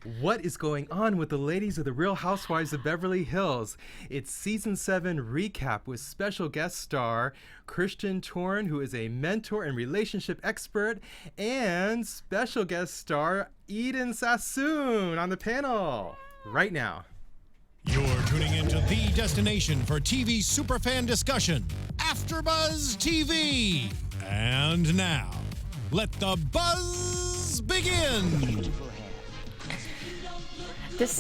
What is going on with the ladies of the Real Housewives of Beverly Hills? It's season 7 recap with special guest star Christian Toren, who is a mentor and relationship expert, and special guest star Eden Sassoon on the panel right now. You're tuning into the destination for TV superfan discussion, AfterBuzz TV. And now, let the buzz begin.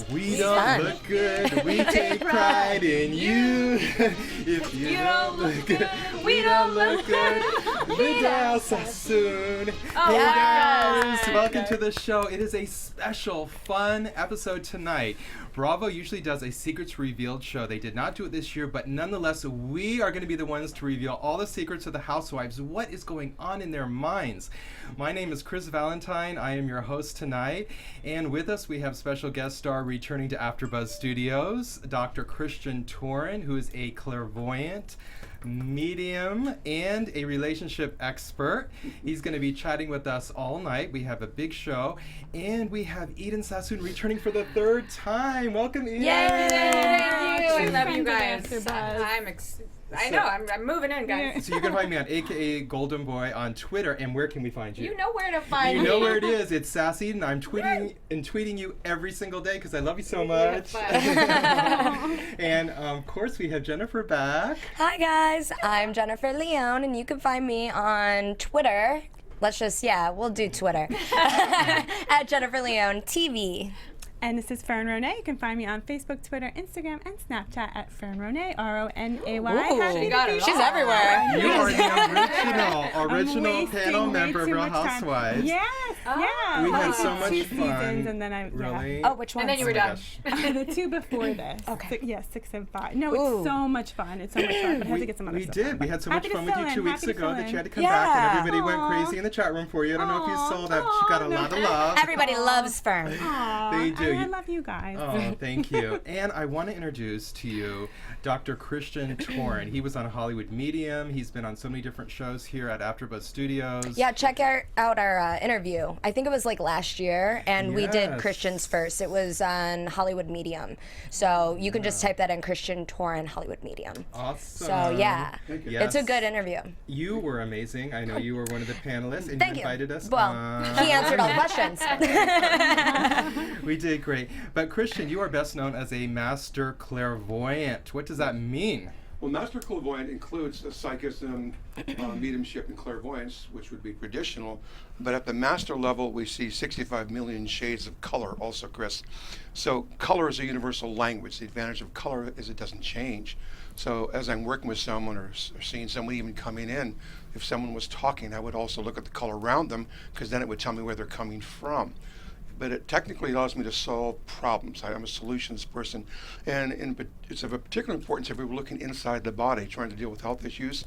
We don't look good, we take pride in you. If you don't look good, we don't look good. Rinna Sassoon. Hey guys, welcome to the show. It is a special, fun episode tonight. Bravo usually does a Secrets Revealed show. They did not do it this year, but nonetheless, we are going to be the ones to reveal all the secrets of the housewives, what is going on in their minds. My name is Chris Valentine. I am your host tonight, and with us we have special guest star returning to AfterBuzz Studios, Dr. Christian Toren, who is a clairvoyant, medium, and a relationship expert. He's going to be chatting with us all night. We have a big show, and we have Eden Sassoon returning for the third time. Welcome, Eden. Yay! Thank you. I love you guys. I'm moving in, guys. So you can find me on AKA Golden Boy on Twitter, and where can we find you? You know where to find me. You know where it is. It's Sassy, and I'm tweeting you every single day because I love you so much. And of course, we have Jennifer back. Hi guys, I'm Jennifer Leone, and you can find me on Twitter. We'll do Twitter at Jennifer Leone TV. And this is Fern Ronay. You can find me on Facebook, Twitter, Instagram, and Snapchat at Fern Ronay, Ronay. She's everywhere. You are the original panel member of Real Housewives. Yes, yeah. We had so much 2 fun. seasons, and then Really? Oh, which one? And then you were done. the 2 before this. Okay. 6 and 5. No, it's so much fun. It's so much fun, but I have to get some other stuff. We did. We had so much fun with you 2 weeks ago that you had to come Yeah. back, and everybody went crazy in the chat room for you. I don't know if you saw that. She got a lot of love. Everybody loves Fern. They do. I love you guys. Oh, thank you. And I want to introduce to you Dr. Christian Toren. He was on Hollywood Medium. He's been on so many different shows here at AfterBuzz Studios. Yeah, check out our interview. I think it was like last year, and we did Christian's first. It was on Hollywood Medium. So you can just type that in, Christian Toren Hollywood Medium. Awesome. So yeah, Yes. it's a good interview. You were amazing. I know you were one of the panelists, and Thank you invited us. Well, he answered all the questions. We did great. But Christian, you are best known as a master clairvoyant. What does that mean? Well, master clairvoyant includes the psychism, mediumship, and clairvoyance, which would be traditional. But at the master level, we see 65 million shades of color also, Chris. So color is a universal language. The advantage of color is it doesn't change. So as I'm working with someone or seeing someone even coming in, if someone was talking, I would also look at the color around them, because then it would tell me where they're coming from. But it technically allows me to solve problems. I'm a solutions person, and it's of a particular importance if we were looking inside the body, trying to deal with health issues,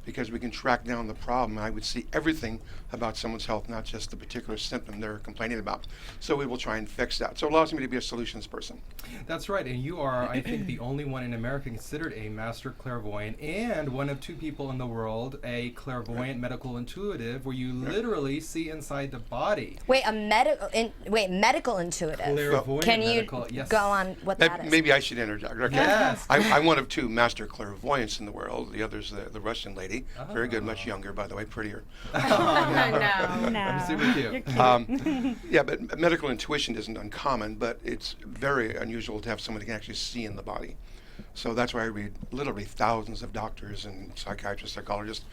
because we can track down the problem. I would see everything about someone's health, not just the particular symptom they're complaining about. So we will try and fix that. So it allows me to be a solutions person. That's right, and you are, I think, the only one in America considered a master clairvoyant, and one of 2 people in the world, a clairvoyant medical intuitive, where you literally see inside the body. Wait, medical intuitive. Clairvoyant Can you medical, yes. go on what that is? Maybe I should interject. Okay. Yes. I'm one of 2 master clairvoyants in the world. The other's the Russian lady. Very good, much younger, by the way, prettier. No. I'm super cute. Yeah, but medical intuition isn't uncommon, but it's very unusual to have someone who can actually see in the body. So that's why I read literally thousands of doctors and psychiatrists, psychologists,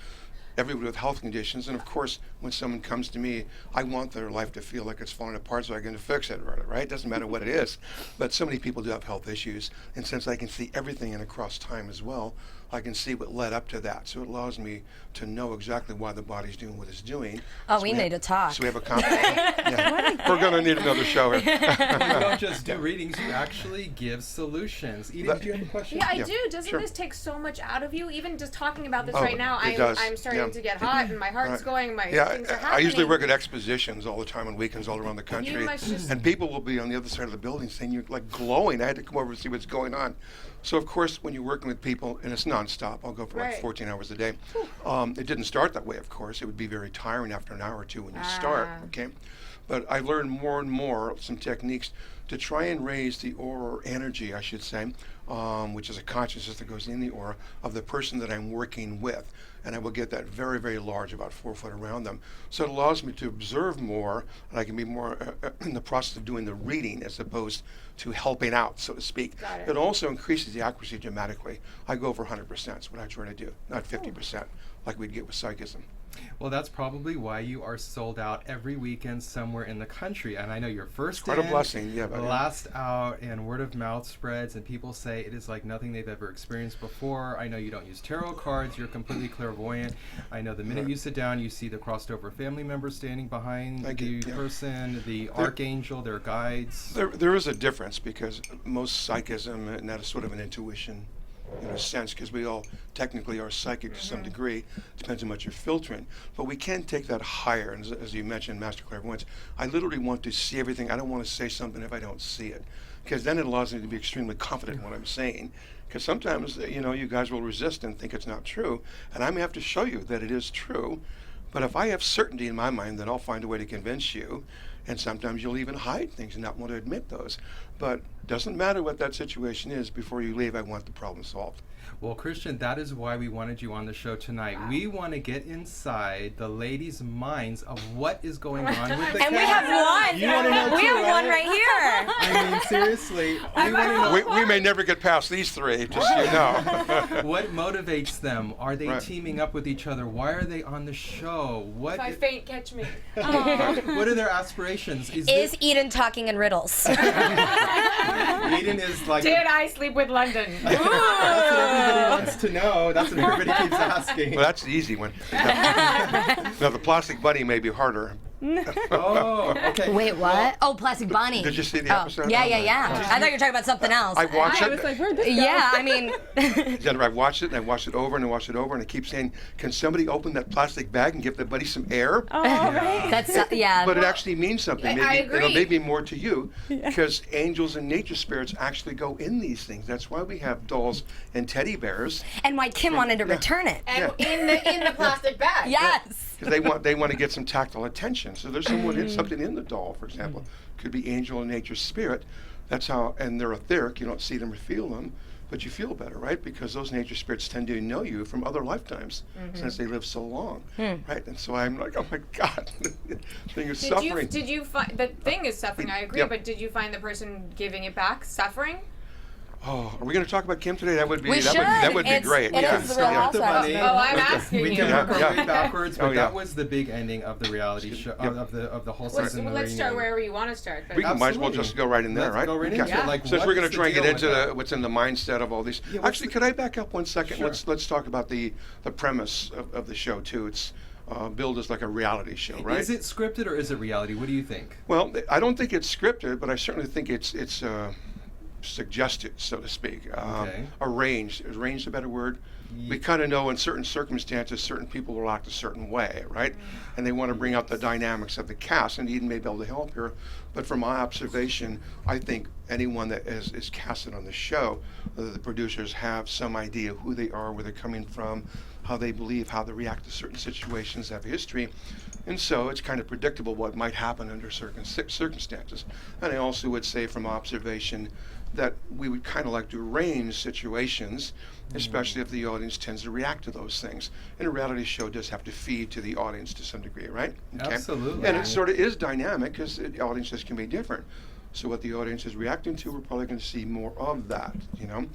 everybody with health conditions. And of course, when someone comes to me, I want their life to feel like it's falling apart so I can fix it, right? It doesn't matter what it is. But so many people do have health issues. And since I can see everything in across time as well, I can see what led up to that. So it allows me to know exactly why the body's doing what it's doing. Oh, so we need to talk. So we have a conversation. We're going to need another show here. You don't just do readings, you actually give solutions. Eden, do you have a question? Yeah, I do. Doesn't this take so much out of you? Even just talking about this right now, does. I'm starting to get hot, and my heart's going, things are happening. I usually work at expositions all the time on weekends all around the country. And people will be on the other side of the building saying you're like glowing. I had to come over and see what's going on. So of course, when you're working with people, and it's nonstop, I'll go for like 14 hours a day. It didn't start that way, of course. It would be very tiring after an hour or 2 when you start, okay? But I learned more and more some techniques to try and raise the aura, or energy, I should say, which is a consciousness that goes in the aura of the person that I'm working with. And I will get that very, very large, about 4 foot around them. So it allows me to observe more, and I can be more in the process of doing the reading as opposed to helping out, so to speak. It also increases the accuracy dramatically. I go over 100%, is what I try to do, not 50%, like we'd get with psychism. Well, that's probably why you are sold out every weekend somewhere in the country. And I know you're first Quite in, a blessing, yeah. last out, and word of mouth spreads, and people say it is like nothing they've ever experienced before. I know you don't use tarot cards. You're completely clairvoyant. I know the minute you sit down, you see the crossed over family members standing behind the person, the archangel, their guides. There is a difference, because most psychism, and that is sort of an intuition, in a sense, because we all technically are psychic to some degree. Depends on what you're filtering. But we can take that higher. And as you mentioned, Master Clairvoyance, I literally want to see everything. I don't want to say something if I don't see it, because then it allows me to be extremely confident in what I'm saying. Because sometimes, you guys will resist and think it's not true. And I may have to show you that it is true. But if I have certainty in my mind, then I'll find a way to convince you. And sometimes you'll even hide things and not want to admit those. But it doesn't matter what that situation is. Before you leave, I want the problem solved. Well, Christian, that is why we wanted you on the show tonight. We want to get inside the ladies' minds of what is going on with the And we have one. You want to know We too, have one right here. I mean, seriously. We want to know We may never get past these three, just so you know. what motivates them. Are they Right. teaming up with each other? Why are they on the show? What If I faint, catch me. what are their aspirations? Is Eden talking in riddles? Eden is like... Did I sleep with London? That's what everybody wants to know. That's what everybody keeps asking. Well, that's the easy one. Now, the plastic bunny may be harder. Oh, okay. Wait, what? Oh, Plastic Bunny. Did you see the episode? Yeah. I thought you were talking about something else. I watched I it. was like, where'd this go? Yeah, I mean, I watched it, and I watched it over, and I watched it over, and I keep saying, can somebody open that plastic bag and give the buddy some air? Oh, right. that's, yeah. But it actually means something. I Maybe agree. it'll maybe more to you, because angels and nature spirits actually go in these things. That's why we have dolls and teddy bears, And why Kim wanted to return it. And in the plastic bag. Yes. because they want to get some tactile attention. So there's something in the doll, for example. Could be angel and nature spirit. That's how, and they're etheric. You don't see them or feel them, but you feel better, right? Because those nature spirits tend to know you from other lifetimes, since they live so long, right? And so I'm like, oh my God, the thing is suffering. Did you find the thing is suffering? I agree, Yep. but did you find the person giving it back suffering? Oh, are we going to talk about Kim today? That would be We should. that would be It's- great. it yeah. is the Real Start with the Housewives. bunny. Oh, I'm asking We you. can work our Yeah. way backwards, but Oh, yeah. that was the big ending of the reality show of the whole season. Well, let's start wherever you want to start. But We might as well Absolutely. just go right in there, Let's right? go right Okay. into it. Like, Since what we're going is to try and the get deal into with that? what's in the mindset of all these. Yeah, what's Actually, could I back up 1 second? Sure. Let's talk about the premise of the show too. It's billed as like a reality show, right? Is it scripted or is it reality? What do you think? Well, I don't think it's scripted, but I certainly think it's suggested, so to speak. Okay. Arranged. Is arranged a better word? We kind of know in certain circumstances, certain people will act a certain way, right? And they want to bring out the dynamics of the cast, and Eden may be able to help here. But from my observation, I think anyone that is casted on the show, the producers have some idea who they are, where they're coming from, how they believe, how they react to certain situations, have history. And so it's kind of predictable what might happen under certain circumstances. And I also would say from observation that we would kind of like to arrange situations, especially if the audience tends to react to those things. And a reality show does have to feed to the audience to some degree, right? Okay? Absolutely. And it sort of is dynamic because the audiences can be different. So what the audience is reacting to, we're probably going to see more of that, you know?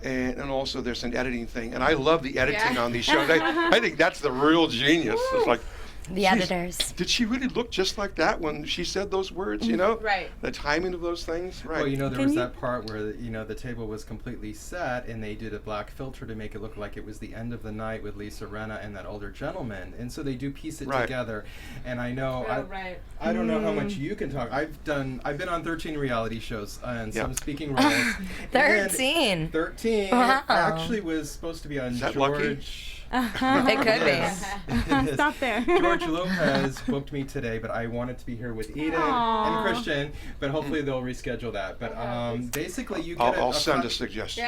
And also there's an editing thing. And I love the editing on these shows. I think that's the real genius. It's like, The geez, editors. did she really look just like that when she said those words, you know? Right. The timing of those things, right. Well, there was that part where the table was completely set, and they did a black filter to make it look like it was the end of the night with Lisa Rinna and that older gentleman, and so they do piece it Right. together. And I know, right. I don't know how much you can talk. I've been on 13 reality shows and some speaking roles. 13. 13. Wow. I actually was supposed to be on Is that George. lucky? It could be. Stop there. George Lopez booked me today, but I wanted to be here with Eden and Christian, but hopefully they'll reschedule that. But basically, you get I'll send a suggestion.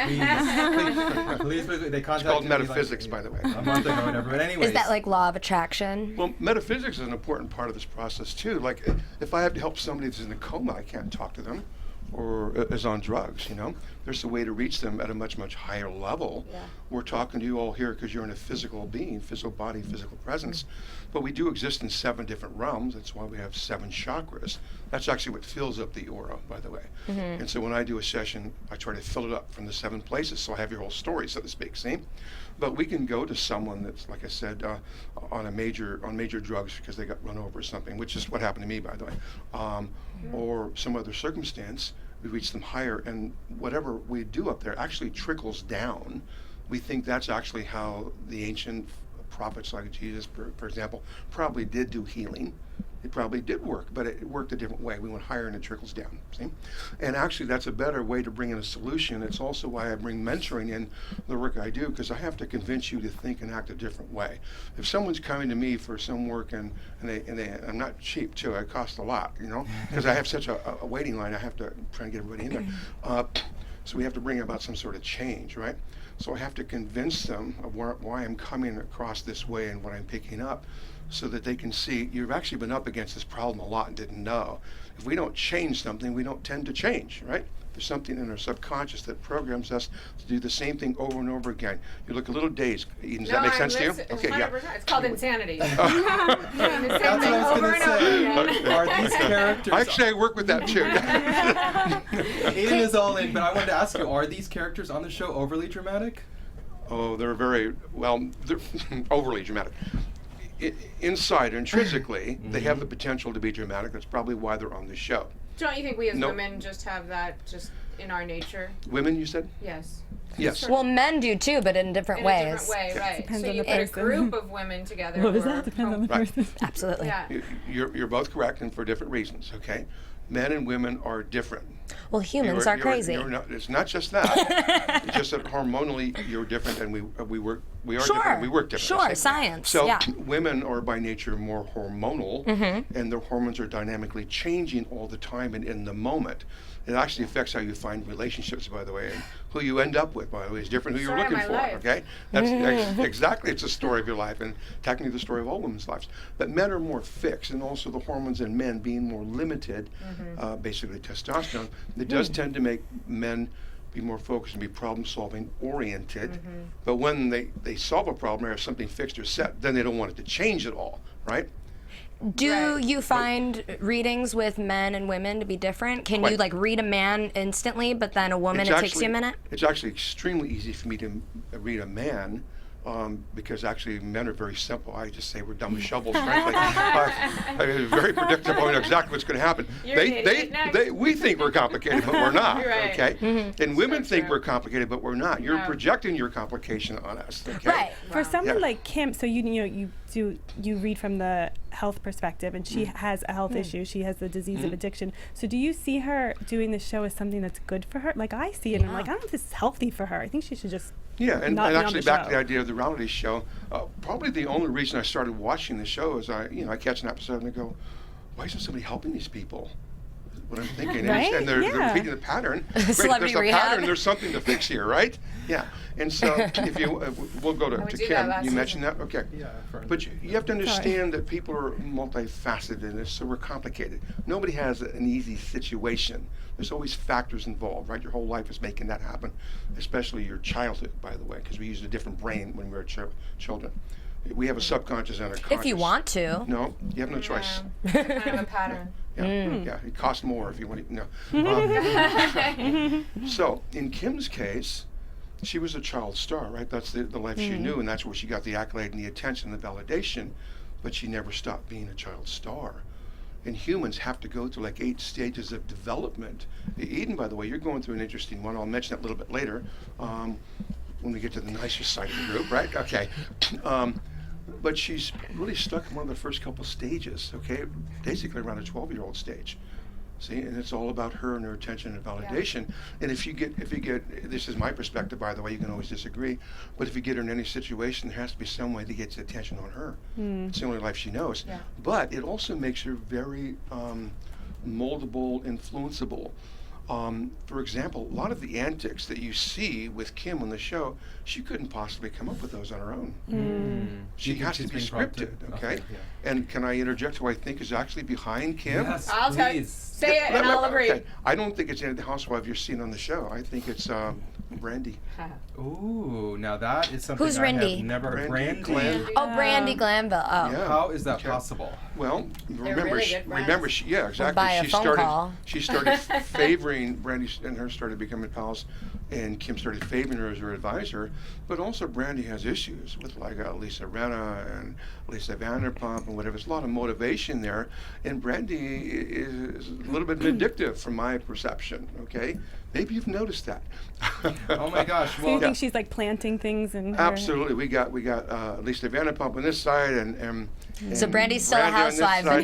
Please, they contacted It's called me metaphysics, like, by the way. a month ago, whatever. But anyways, Is that like law of attraction? Well, metaphysics is an important part of this process too. Like, if I have to help somebody that's in a coma, I can't talk to them, or is on drugs. There's a way to reach them at a much, much higher level. Yeah. We're talking to you all here because you're in a physical being, physical body, physical presence. But we do exist in 7 different realms. That's why we have 7 chakras. That's actually what fills up the aura, by the way. And so when I do a session, I try to fill it up from the 7 places, so I have your whole story, so to speak. See? But we can go to someone that's, like I said, on major drugs because they got run over or something, which is what happened to me, by the way, or some other circumstance. We reach them higher, and whatever we do up there actually trickles down. We think that's actually how the ancient prophets like Jesus, for example, probably did do healing. It probably did work, but it worked a different way. We went higher and it trickles down, see? And actually that's a better way to bring in a solution. It's also why I bring mentoring in the work I do, because I have to convince you to think and act a different way. If someone's coming to me for some work and I'm not cheap too, it costs a lot, because I have such a waiting line, I have to try and get everybody in there. So we have to bring about some sort of change, right? So I have to convince them of why I'm coming across this way and what I'm picking up, so that they can see you've actually been up against this problem a lot and didn't know. If we don't change something, we don't tend to change, right? There's something in our subconscious that programs us to do the same thing over and over again. You look a little dazed. Eden, does that make sense to you? Okay, yeah. It's called insanity. that's what I was going to say. Are these characters? Actually, I work with that too. Eden is all in, but I wanted to ask you: are these characters on the show overly dramatic? Oh, they're overly dramatic. Inside, intrinsically, they have the potential to be dramatic. That's probably why they're on the show. Don't you think we as women just have that just in our nature? Women, you said? Yes. Yes. Well, men do too, but in different ways. In a different way, right. Depends So on you the get a person. group of women together. What was that? Depends on the Right. person. Absolutely. Yeah. You're both correct, and for different reasons, okay? Men and women are different. Well, humans are crazy. It's not just that. It's just that hormonally you're different, and we are different. We work different. Sure, see? science. So yeah. women are by nature more hormonal, and their hormones are dynamically changing all the time and in the moment. It actually affects how you find relationships, by the way, and who you end up with, by the way, is different who you're looking for. Life. Okay, that's exactly, it's a story of your life, and technically the story of all women's lives. But men are more fixed, and also the hormones in men being more limited, basically testosterone, it does tend to make men be more focused and be problem-solving oriented. But when they solve a problem or have something fixed or set, then they don't want it to change at all, right? Do you find readings with men and women to be different? Can you like read a man instantly, but then a woman it takes you a minute? It's actually extremely easy for me to read a man. Because actually men are very simple. I just say we're dumb as shovels, frankly. I mean, it's very predictable. I know exactly what's going to happen. We think we're complicated, but we're not. Right. Okay. And women think we're complicated, but we're not. You're projecting your complication on us. Okay? Right. For someone like Kim, so you read from the health perspective, and she has a health issue. She has the disease of addiction. So do you see her doing the show as something that's good for her? Like I see it, and I'm like, I don't know if this is healthy for her. I think she should just and not be on actually the back show. to the idea of the reality show. Probably the only reason I started watching the show is I catch an episode and I go, why isn't somebody helping these people? What I'm thinking, Right? and they're Yeah. repeating the pattern. Great, Celebrity there's a rehab. pattern. There's something to fix here, right? Yeah. And so if you, we'll go to do that Kim. last You mentioned season. that, okay? Yeah. But you have to understand that people are multifaceted in this, so we're complicated. Nobody has an easy situation. There's always factors involved, right? Your whole life is making that happen, especially your childhood, by the way, because we use a different brain when we're children. We have a subconscious and a conscious. If you want to. No, you have no choice. Kind of a pattern. Yeah, it costs more if you want to. No. So in Kim's case, she was a child star, right? That's the life she knew, and that's where she got the accolade and the attention and the validation. But she never stopped being a child star. And humans have to go through like 8 stages of development. Eden, by the way, you're going through an interesting one. I'll mention that a little bit later when we get to the nicer side of the group, right? Okay. But she's really stuck in one of the first couple stages, okay? Basically around a 12-year-old stage. See, and it's all about her and her attention and validation. And if you get, this is my perspective, by the way, you can always disagree, but if you get her in any situation, there has to be some way to get the attention on her. It's the only life she knows. Yeah. But it also makes her very moldable, influenceable. For example, a lot of the antics that you see with Kim on the show, she couldn't possibly come up with those on her own. She has to be scripted, okay? And can I interject who I think is actually behind Kim? Yes, I'll tell you. please. Say it and I'll agree. Okay. I don't think it's any of the housewives you're seeing on the show. I think it's Brandy. Ooh, now that is something Who's I Rindy? have never heard. Brandy Brandy. Glanville. Oh, Brandy Glanville. Oh. Yeah. How is that Okay. possible? Well, remember, really good friends. exactly. by a She phone started, call. she started favoring Brandy and her started becoming pals, and Kim started favoring her as her advisor. But also, Brandy has issues with like Lisa Rinna and Lisa Vanderpump and whatever. There's a lot of motivation there, and Brandy is a little bit vindictive from my perception. Okay, maybe you've noticed that. Oh my gosh. So you Well, think she's like planting things in her? Absolutely, we got Lisa Vanderpump on this side, and So Brandy's still a Brandy on this housewife and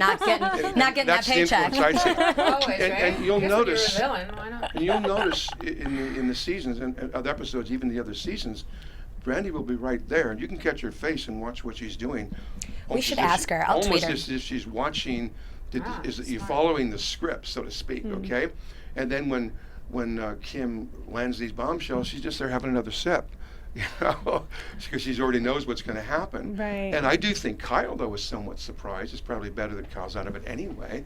side. not getting that That's the paycheck. influence I see. Always, right? And you'll Guess notice- if you're a villain, why not? And you'll notice in the seasons and other episodes, even the other seasons, Brandy will be right there, and you can catch her face and watch what she's doing. We should ask her. I'll tweet almost her. as if she's watching. Is that you're smart. following the script, so to speak? Okay, and then when Kim lands these bombshells, she's just there having another sip. You know, because she already knows what's going to happen. Right. And I do think Kyle, though, was somewhat surprised. It's probably better that Kyle's out of it anyway.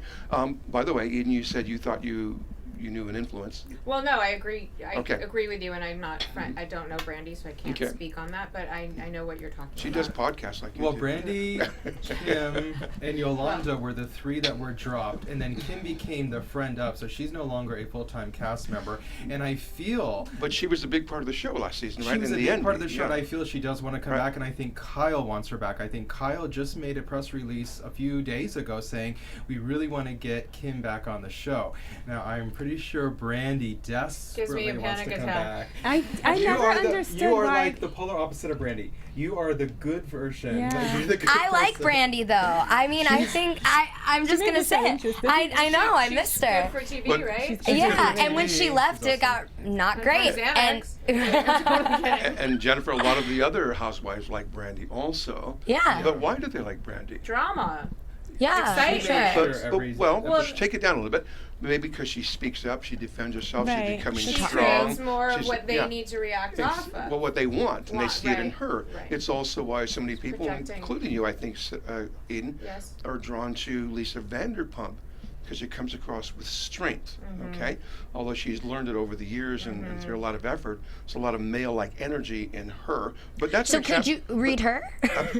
By the way, Eden, you said you thought you knew an influence. Well, no, I agree. I Okay. agree with you, and I'm not. I don't know Brandy, so I can't Okay. speak on that. But I know what you're talking She about. does podcasts like you well, do. Brandy, Kim, and Yolanda were the three that were dropped, and then Kim became the friend up, so she's no longer a full-time cast member. And I feel But she was a big part of the show last season, right? she was in a the big end, part of the show, and yeah. I feel she does want to come Right. back, and I think Kyle wants her back. I think Kyle just made a press release a few days ago saying, we really want to get Kim back on the show. Now, I'm pretty sure Brandy desperately wants panic to come attack. back. I You never are understood you are why. like the polar opposite of Brandy. You are the good version. Yeah. Like, you're the good I like person. Brandy though. I mean, I think I'm just made gonna it so say it. interesting. I know I She's missed good her. for TV, But- right? Yeah, good and when for she TV. left, She's it got not great. And And Jennifer, a lot of the other housewives like Brandy also. Yeah. But why do they like Brandy? Drama. yeah, Excitement. sure. Sure, every well, episode. take it down a little bit. Maybe because she speaks up, she defends herself, Right. she's becoming She strong. creates more of She's- what they yeah. need to react It's- off of. Well, what they want, and they see it in right, her. right. It's also why so many people, Projecting. including you, I think, Eden, Yes. are drawn to Lisa Vanderpump because she comes across with strength. Mm-hmm. Okay, although she's learned it over the years and through a lot of effort, there's a lot of male-like energy in her. But that's So an could you read her?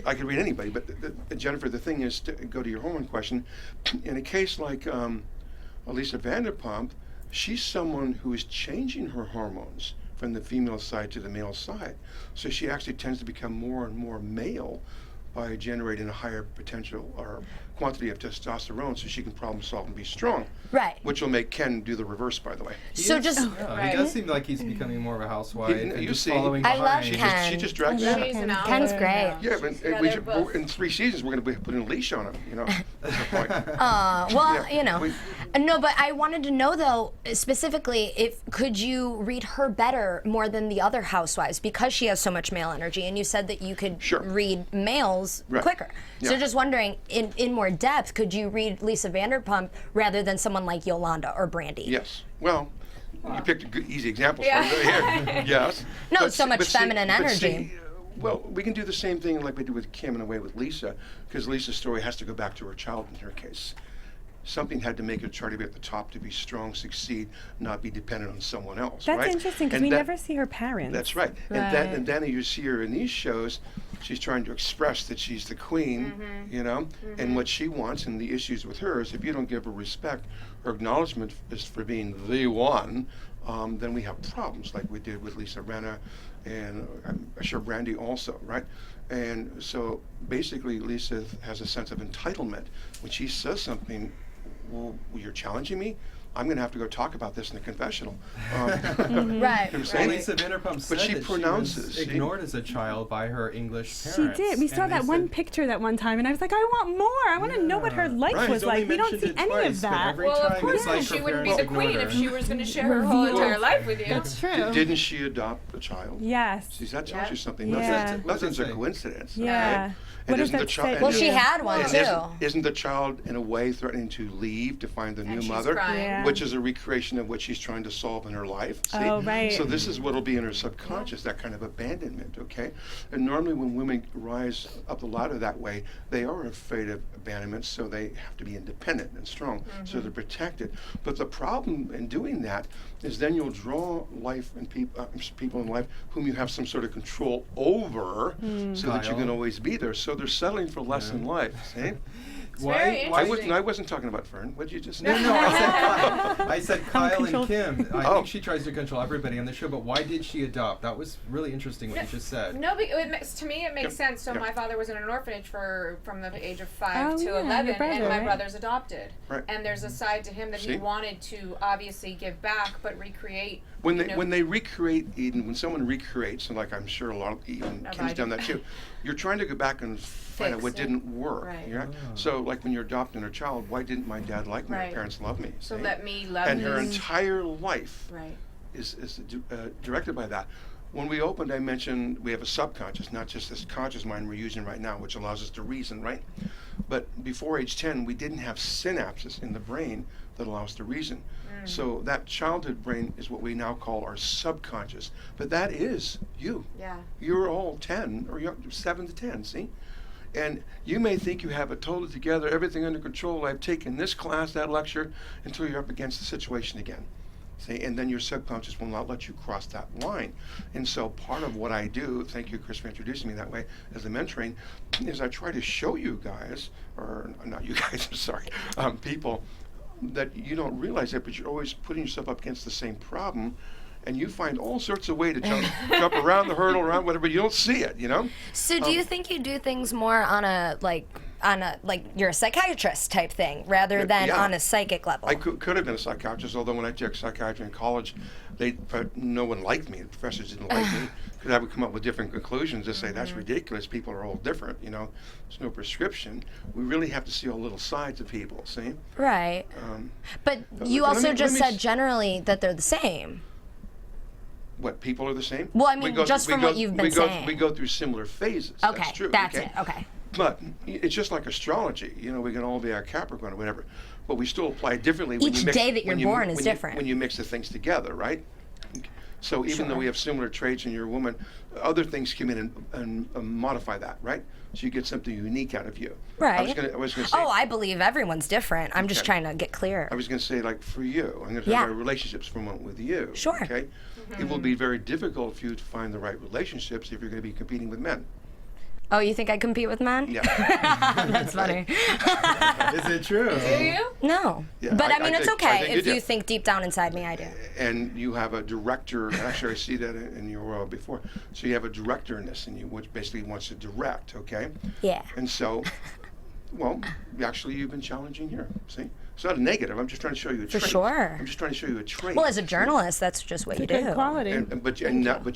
I could read anybody, but Jennifer, the thing is, to go to your hormone question, in a case like Lisa Vanderpump, she's someone who is changing her hormones from the female side to the male side. So she actually tends to become more and more male by generating a higher potential or quantity of testosterone so she can problem solve and be strong. Right. Which will make Ken do the reverse, by the way. So just Yeah, Right. He does seem like he's becoming more of a housewife He- and you just see, following I love behind. Ken. She just dragged Yeah. that. She's an Ken's outlier great. now. Yeah, but Yeah, they're both- in 3 seasons we're going to be putting a leash on him, you know. That's the point. well, Yeah, you know. we- No, but I wanted to know though, specifically, if could you read her better more than the other housewives because she has so much male energy, and you said that you could Sure. read males Right. quicker. So Yeah. just wondering, in more depth, could you read Lisa Vanderpump rather than someone like Yolanda or Brandy? Yes. Well, you picked a good, easy example Yeah. for here. Yes. No, But so see- much but see- feminine but energy. see, well, we can do the same thing like we did with Kim in a way with Lisa, because Lisa's story has to go back to her child in her case. Something had to make her try to be at the top to be strong, succeed, not be dependent on someone else. That's right? interesting because And we that- never see her parents. That's right. Right. And then you see her in these shows, she's trying to express that she's the queen, you know, and what she wants and the issues with her is if you don't give her respect or acknowledgement is for being the one, then we have problems like we did with Lisa Rinna and I'm sure Brandy also, right? And so basically Lisa has a sense of entitlement. When she says something, well, you're challenging me? I'm going to have to go talk about this in the confessional. Right. Lisa Vanderpump said she that pronounces. she was ignored as a child by her English She parents. did. We saw and that they one said- picture that one time, and I was like, I want more. I want to know what her life Right. was She's only like. We don't mentioned see it any twice, of but that. every Well, of time course, it's like she her wouldn't be parents the queen ignored if her. she was going to share her whole entire life with you. That's true. Didn't she adopt a child? Yes. See, that tells Yeah. you something. Yeah. Nothing's a coincidence. Yeah. Okay? What And does isn't the that child? say? Well, she had one And too. isn't the child in a way threatening to leave to find the new And she's mother, crying. Yeah. which is a recreation of what she's trying to solve in her life? See? Oh, right. So this is what'll be in her subconscious, that kind of abandonment. Okay, and normally when women rise up the ladder that way, they are afraid of abandonment, so they have to be independent and strong, so they're protected. But the problem in doing that is then you'll draw life and people in life whom you have some sort of control over, so that you Kyle. can always be there. So they're settling for less in life. See? very interesting. I wasn't talking about Fern. What did you just say? No, I said Kyle Control. and Kim. I Oh. think she tries to control everybody on the show, but why did she adopt? That was really interesting what you just said. No, to me it makes sense. So my father was in an orphanage from the age of 5 Oh, to yeah, 11, your brother, and my right? brother's adopted. Right. And there's a side to him that he See? wanted to obviously give back, but recreate. When you they know, when they recreate Eden, when someone recreates, and like I'm sure a lot of even No, Kim's I done do. that too, you're trying to go back and find out Fix what it. didn't work. Right. Yeah? So like when you're adopting a child, why didn't my dad like me? My Right. parents love me. So see? let me love And her his- entire life Right. is directed by that. When we opened, I mentioned we have a subconscious, not just this conscious mind we're using right now, which allows us to reason, right? But before age 10, we didn't have synapses in the brain that allow us to reason. So that childhood brain is what we now call our subconscious. But that is you. Yeah. You're all 10 or you're 7 to 10, see? And you may think you have it totally together, everything under control. I've taken this class, that lecture, until you're up against the situation again. See, and then your subconscious will not let you cross that line. And so part of what I do, thank you, Chris, for introducing me that way as a mentoring, is I try to show you guys, or not you guys, I'm sorry, people, that you don't realize it, but you're always putting yourself up against the same problem. And you find all sorts of way to jump around the hurdle, around whatever, but you don't see it, you know? So do you think you do things more on a you're a psychiatrist type thing rather than Yeah. on a psychic level? I could have been a psychiatrist, although when I took psychiatry in college, no one liked me. The professors didn't like me because I would come up with different conclusions to say that's ridiculous. People are all different, you know. There's no prescription. We really have to see all little sides of people. See? Right. But you let also me- just let me said s- generally that they're the same. What, people are the same? Well, I mean, just from what you've been saying. We go through similar phases. Okay, That's true. that's it. Okay. But it's just like astrology. You know, we can all be a Capricorn or whatever, but we still apply differently. When Each you mix, day that you're when you- born is when you- different. when you mix the things together, right? So even though we have similar traits in your woman, other things come in and modify that, right? So you get something unique out of you. Right. I was gonna say. Oh, I believe everyone's different. I'm just Okay. trying to get clear. I was going to say, like, for you, I'm going to Yeah. talk about relationships for a moment with you. Sure. Okay? It will be very difficult for you to find the right relationships if you're going to be competing with men. Oh, you think I compete with men? Yeah. That's funny. Is it true? Do you? No. Yeah, But I I mean, it's think- I okay think if you you do. think deep down inside me I do. And you have a director, actually I see that in your world before. So you have a directorness in you, which basically wants to direct, okay? Yeah. And so, well, actually you've been challenging here, see? It's not a negative, I'm just trying to show you a For trait. sure. I'm just trying to show you a trait. Well, as a journalist, that's just what you Good do. quality. But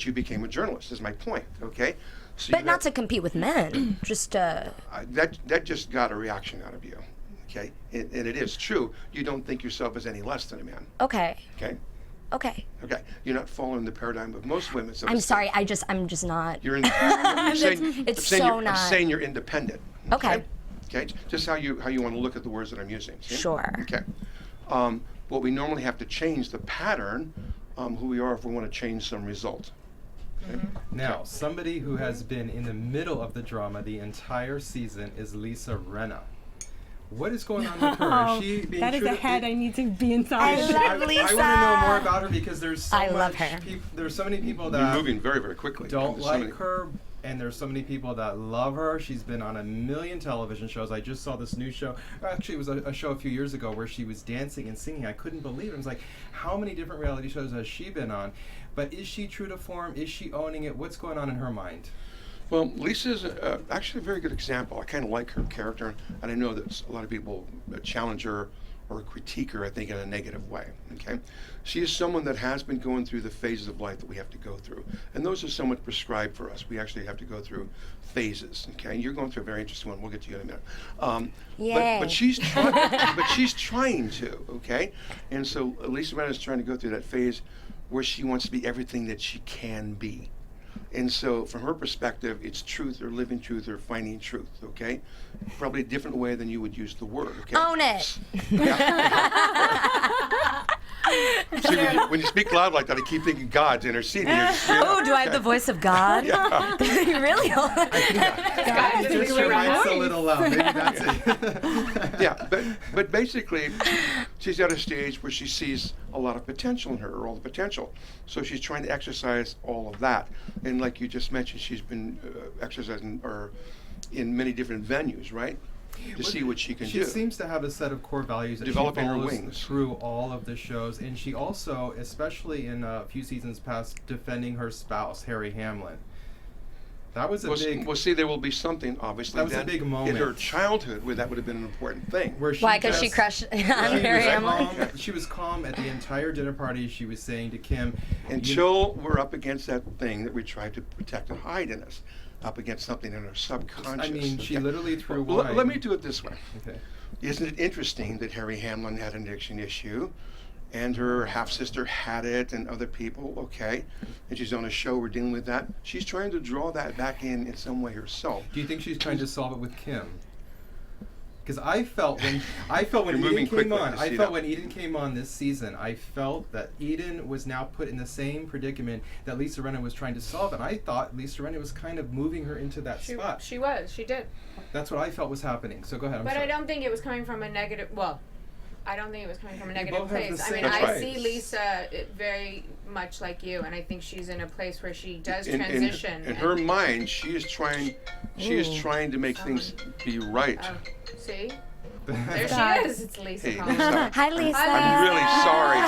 you became a journalist, is my point, okay? So But you not have- to compete with men. Just that just got a reaction out of you, okay? And it is true. You don't think yourself as any less than a man, okay. okay? Okay. Okay, you're not following the paradigm of most women. So I'm it's- sorry. I'm just not. You're I'm saying, It's I'm saying so you're, not. I'm saying you're independent. Okay. Okay. Just how you want to look at the words that I'm using. See? Sure. Okay. What we normally have to change the pattern, who we are, if we want to change some result. Okay? Now, somebody who has been in the middle of the drama the entire season is Lisa Rinna. What is going on with her? Oh, Is she being that is true a to- head I need to be inside. Is she- love I want to Lisa. know more about her because there's so I much love her. There's so many people You're that moving very, very quickly. don't There's so many- like her, and there's so many people that love her. She's been on a million television shows. I just saw this new show. Actually, it was a show a few years ago where she was dancing and singing. I couldn't believe it. I was like, how many different reality shows has she been on? But is she true to form? Is she owning it? What's going on in her mind? Well, Lisa's actually a very good example. I kind of like her character, and I know that a lot of people challenge her or critique her, I think, in a negative way. Okay, she is someone that has been going through the phases of life that we have to go through, and those are somewhat prescribed for us. We actually have to go through phases. Okay, and you're going through a very interesting one. We'll get to you in a minute. But she's trying to. Okay, and so Lisa Rinna is trying to go through that phase where she wants to be everything that she can be. And so from her perspective, it's truth or living truth or finding truth, okay? Probably a different way than you would use the word, okay? Own it. See, when you speak loud like that, I keep thinking God's interceding. Oh, do I have the voice of God? Yeah. Really? Just your mic's a little loud. Maybe that's it. Yeah, but basically, she's at a stage where she sees a lot of potential in her, or all the potential. So she's trying to exercise all of that. And like you just mentioned, she's been exercising or in many different venues, right? To see what she can do. She seems to have a set of core values that Developing she her follows wings through all of the shows, and she also, especially in a few seasons past, defending her spouse, Harry Hamlin. That was a big. Well, see, there will be something obviously. That was a big moment in her childhood where that would have been an important thing. Why? Because she crushed on Harry Hamlin. She was calm at the entire dinner party. She was saying to Kim, until we're up against that thing that we tried to protect and hide in us. Up against something in her subconscious. I mean, she literally threw well, wine. let me do it this way. Okay. Isn't it interesting that Harry Hamlin had an addiction issue, and her half-sister had it, and other people, okay, and she's on a show, we're dealing with that. She's trying to draw that back in some way herself. Do you think she's trying to solve it with Kim? Because I felt when Eden came on this season, I felt that Eden was now put in the same predicament that Lisa Rinna was trying to solve, and I thought Lisa Rinna was kind of moving her into that spot. She did. That's what I felt was happening. So go ahead. But I don't think it was coming from a negative. Well, I don't think it was coming from a negative both have place. the I same mean, I traits. see Lisa very much like you, and I think she's in a place where she does transition. In her mind, she is trying to make things be right. See? There she is. It's Lisa. Hey, calling. Lisa. Hi, Lisa. I'm really sorry.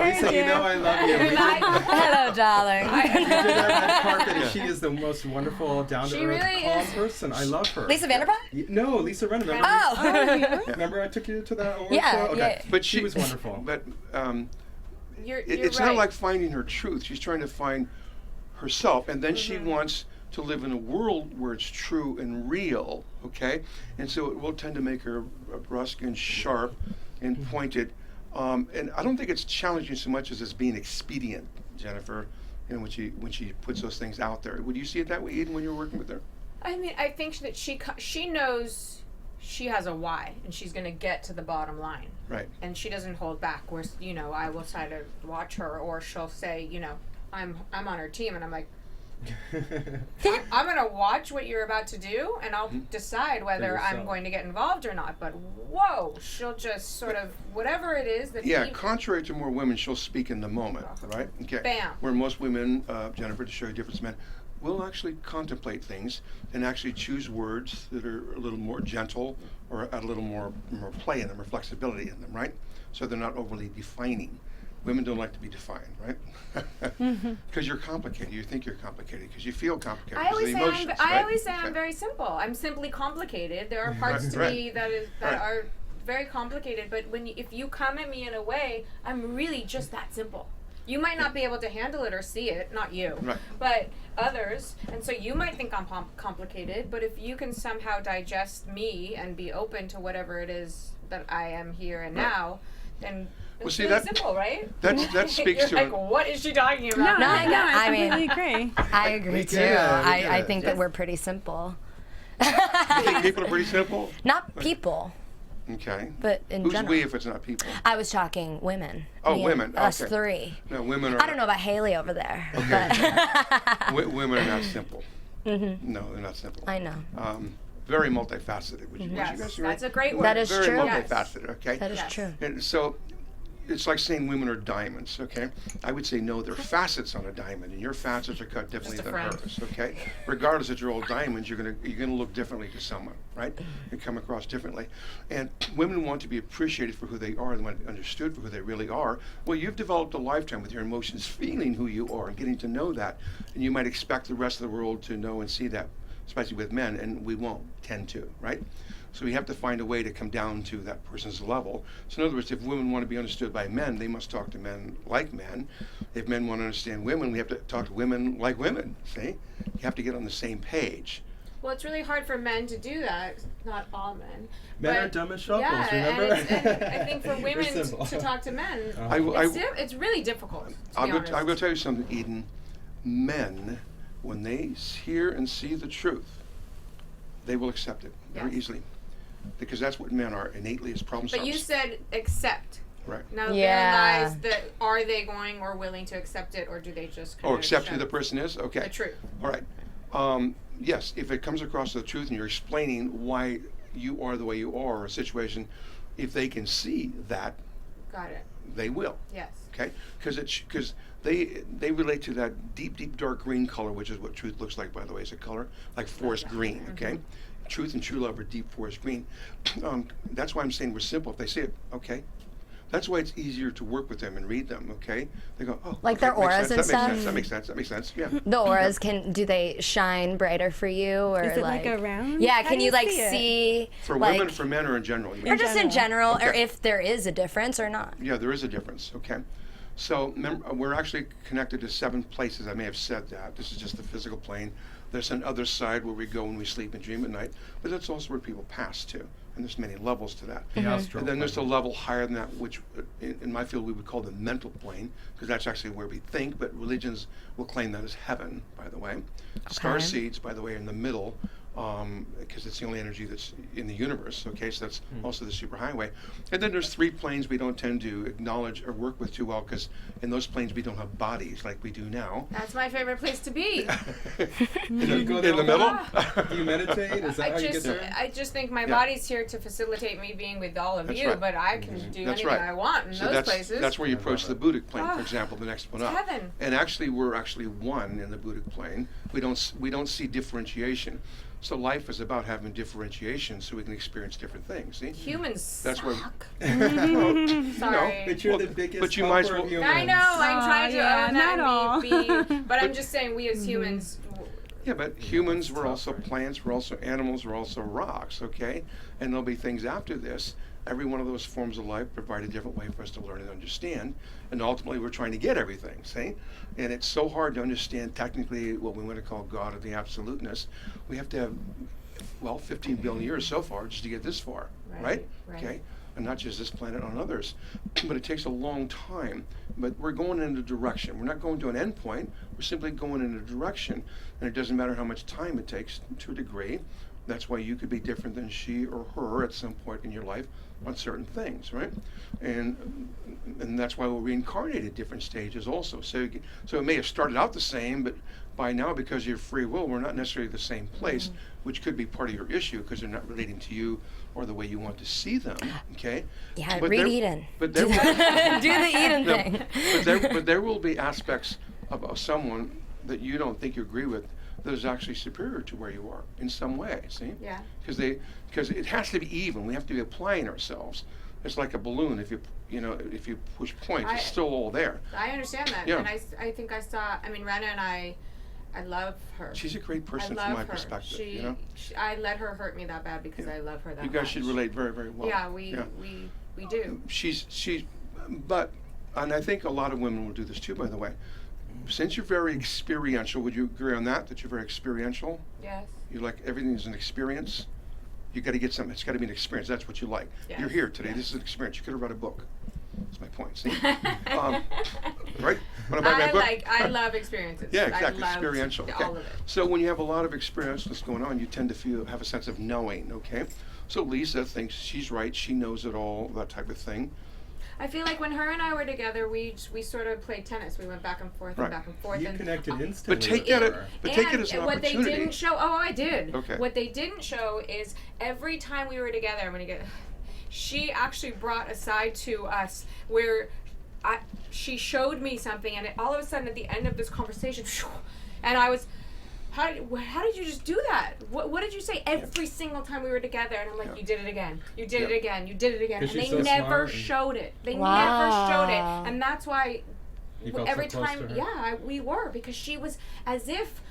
Lisa, you know I love you. Hello, darling. We did our red carpet, and she is the most wonderful, down-to-earth, really calm is. person. I love her. Lisa Vanderpump? No, Lisa Rinna. Remember? Oh. Remember I took you to that award Yeah, show? Okay. yeah. But she was wonderful. But You're it's right. not like finding her truth. She's trying to find herself, and then she wants to live in a world where it's true and real, okay? And so it will tend to make her brusque and sharp and pointed. And I don't think it's challenging so much as it's being expedient, Jennifer, you know, when she puts those things out there. Would you see it that way, Eden, when you're working with her? I mean, I think that she knows she has a why, and she's going to get to the bottom line. Right. And she doesn't hold back. Where I will try to watch her, or she'll say, I'm on her team, and I'm like, I'm going to watch what you're about to do, and I'll decide whether I'm going to get involved or not. But whoa, she'll just sort of, whatever it is that. Yeah, contrary to more women, she'll speak in the moment, right? Okay. Bam. Where most women, Jennifer, to show you a difference, men, will actually contemplate things and actually choose words that are a little more gentle or add a little more play in them or flexibility in them, right? So they're not overly defining. Women don't like to be defined, right? Because you're complicated. You think you're complicated because you feel complicated. I always say Okay. I'm very simple. I'm simply complicated. There are parts to me that are very complicated. But if you come at me in a way, I'm really just that simple. You might not be able to handle it or see it, not you, but others. And so you might think I'm complicated, but if you can somehow digest me and be open to whatever it is that I am here and now, then it's really simple, right? That speaks to like, what is she talking about? I completely agree. I agree too. I think that we're pretty simple. You think people are pretty simple? Not people. Okay. But in Who's general. we if it's not people? I was talking women. Oh, Me and women. Us Okay. three. No, women are. I don't know about Haley over there. But Women are not simple. No, they're not simple. I know. Very multifaceted. Would you Yes, guys that's a great word. That is very true. multifaceted. Okay. That is true. And so, it's like saying women are diamonds. Okay. I would say no, they're facets on a diamond, and your facets are cut differently Just a than friend. hers. Okay. Regardless if you're all diamonds, you're gonna look differently to someone, right? You come across differently, and women want to be appreciated for who they are. They want to be understood for who they really are. Well, you've developed a lifetime with your emotions, feeling who you are, and getting to know that, and you might expect the rest of the world to know and see that, especially with men, and we won't tend to, right? So we have to find a way to come down to that person's level. So in other words, if women want to be understood by men, they must talk to men like men. If men want to understand women, we have to talk to women like women. See? You have to get on the same page. Well, it's really hard for men to do that. Not all men. Men but are dumb as shovels, yeah, remember? And I think for women simple. to talk to men, it's really difficult. I will tell you something, Eden. Men, when they hear and see the truth, they will accept it very easily. Because that's what men are innately as problem solvers. But you said accept. Right. Now there lies that are they going or willing to accept it, or do they just kind of accept who the person is? Okay. The truth. All right. Yes, if it comes across the truth and you're explaining why you are the way you are, or a situation, if they can see that, got it. They will. Yes. Okay. Because they relate to that deep dark green color, which is what truth looks like, by the way, is a color like forest green. Okay. Truth and true love are deep forest green. That's why I'm saying we're simple. If they see it, okay. That's why it's easier to work with them and read them, okay? They go, oh, like okay, their auras and stuff? That makes sense, yeah. The auras, do they shine brighter for you? Or is it like around? Yeah, How can do you like see see? For women, for men, or in general? You mean? Or just in general, Okay. or if there is a difference or not. Yeah, there is a difference, okay? So we're actually connected to 7 places. I may have said that. This is just the physical plane. There's an other side where we go when we sleep and dream at night, but that's also where people pass to. And there's many levels to that. The astral And then there's a plane. level higher than that, which in my field we would call the mental plane, because that's actually where we think, but religions will claim that as heaven, by the way. Star seeds, by the way, are in the middle, because it's the only energy that's in the universe, okay? So that's also the superhighway. And then there's 3 planes we don't tend to acknowledge or work with too well, because in those planes we don't have bodies like we do now. That's my favorite place to be. You go In there the all middle? time? Do you meditate? Is that how you get there? I just think my body's here to facilitate me being with all of That's you, right. but I can do That's anything right. I want in those places. That's where you approach the Buddhic plane, for Oh, example, the next one it's up. heaven. And actually, we're actually one in the Buddhic plane. We don't see differentiation. So life is about having differentiation, so we can experience different things. See? Humans That's where. suck. Well, Sorry. But you're Well, the biggest but you might as helper of well- humans. I know, I'm trying to yeah, own that not and be, but I'm just saying we as humans, Yeah, but humans, we're also plants, we're also animals, we're also rocks, okay? And there'll be things after this. Every one of those forms of life provide a different way for us to learn and understand. And ultimately, we're trying to get everything, see? And it's so hard to understand technically what we want to call God or the absoluteness. We have to have, 15 billion years so far just to get this far, right? Okay? And not just this planet, on others. But it takes a long time. But we're going in a direction. We're not going to an end point. We're simply going in a direction. And it doesn't matter how much time it takes to a degree. That's why you could be different than she or her at some point in your life on certain things, right? And that's why we'll reincarnate at different stages also. So it may have started out the same, but by now, because of your free will, we're not necessarily the same place, which could be part of your issue because they're not relating to you or the way you want to see them, okay? Yeah, But read there- Eden. But there, Do the Eden no, thing. but there will be aspects of someone that you don't think you agree with that is actually superior to where you are in some way, see? yeah. Because it has to be even. We have to be applying ourselves. It's like a balloon. If you push points, it's still all there. I understand that, Yeah. and I think I saw. I mean, Rinna and I love her. She's a great person I love from my her. perspective. I let her hurt me that bad because Yeah. I love her that You much. guys should relate very, very well. Yeah, we do. And I think a lot of women will do this too, by the way. Since you're very experiential, would you agree on that you're very experiential? Yes. You like everything is an experience? You got to get something. It's got to be an experience. That's what you like. Yes. You're here today. Yes. This is an experience. You could have read a book. That's my point. See? Right? When I read a book? I love experiences. Yeah, exactly. I loved Experiential. Okay. all of it. So when you have a lot of experience that's going on, you tend to have a sense of knowing. Okay. So Lisa thinks she's right. She knows it all. That type of thing. I feel like when her and I were together, we sort of played tennis. We went back and forth Right. and back and forth. You and connected instantly. But take with that. her. But take it as an what opportunity. they didn't show. Oh, I did. Okay. What they didn't show is every time we were together. I'm gonna get. She actually brought a side to us where, she showed me something, and all of a sudden at the end of this conversation, and I was. How did you just do that? What did you say every single time we were together? And I'm like, you did it again. You did it again. You did it again. And 'Cause they she's so never smart and- showed it. They Wow. never showed it. And that's why You felt every so close time, to her. we were, because she was as if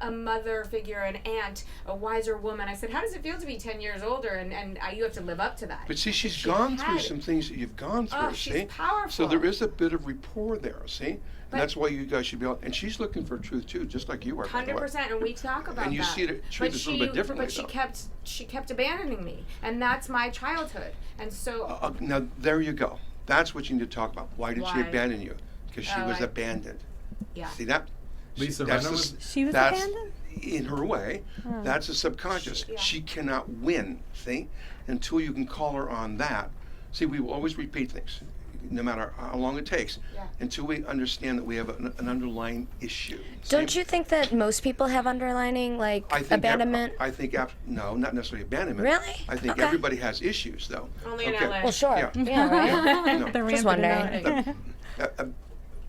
a mother figure, an aunt, a wiser woman. I said, how does it feel to be 10 years older and you have to live up to that? But see, she's gone through some things that you've gone through, Oh, she's powerful. So there is a bit of rapport there, see? And that's why you guys should be able, and she's looking for truth too, just like you are. 100%, and we talk about that. And you see the truth a little bit differently. But she kept abandoning me, and that's my childhood. And so now there you go. That's what you need to talk about. Why did she abandon you? Because she was abandoned. Yeah. See that? Lisa She was abandoned? In her way, that's a subconscious. She cannot win, see? Until you can call her on that. See, we will always repeat things, no matter how long it takes, until we understand that we have an underlying issue. Don't you think that most people have underlining, like, abandonment? No, not necessarily abandonment. Really? I think everybody has issues, though. Only in LA. Well, sure. Yeah. Right? No. Just wondering.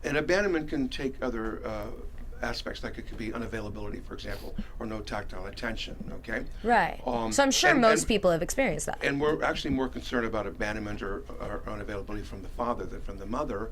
And abandonment can take other aspects, like it could be unavailability, for example, or no tactile attention, okay? Right. So I'm sure most people have experienced that. And we're actually more concerned about abandonment or unavailability from the father than from the mother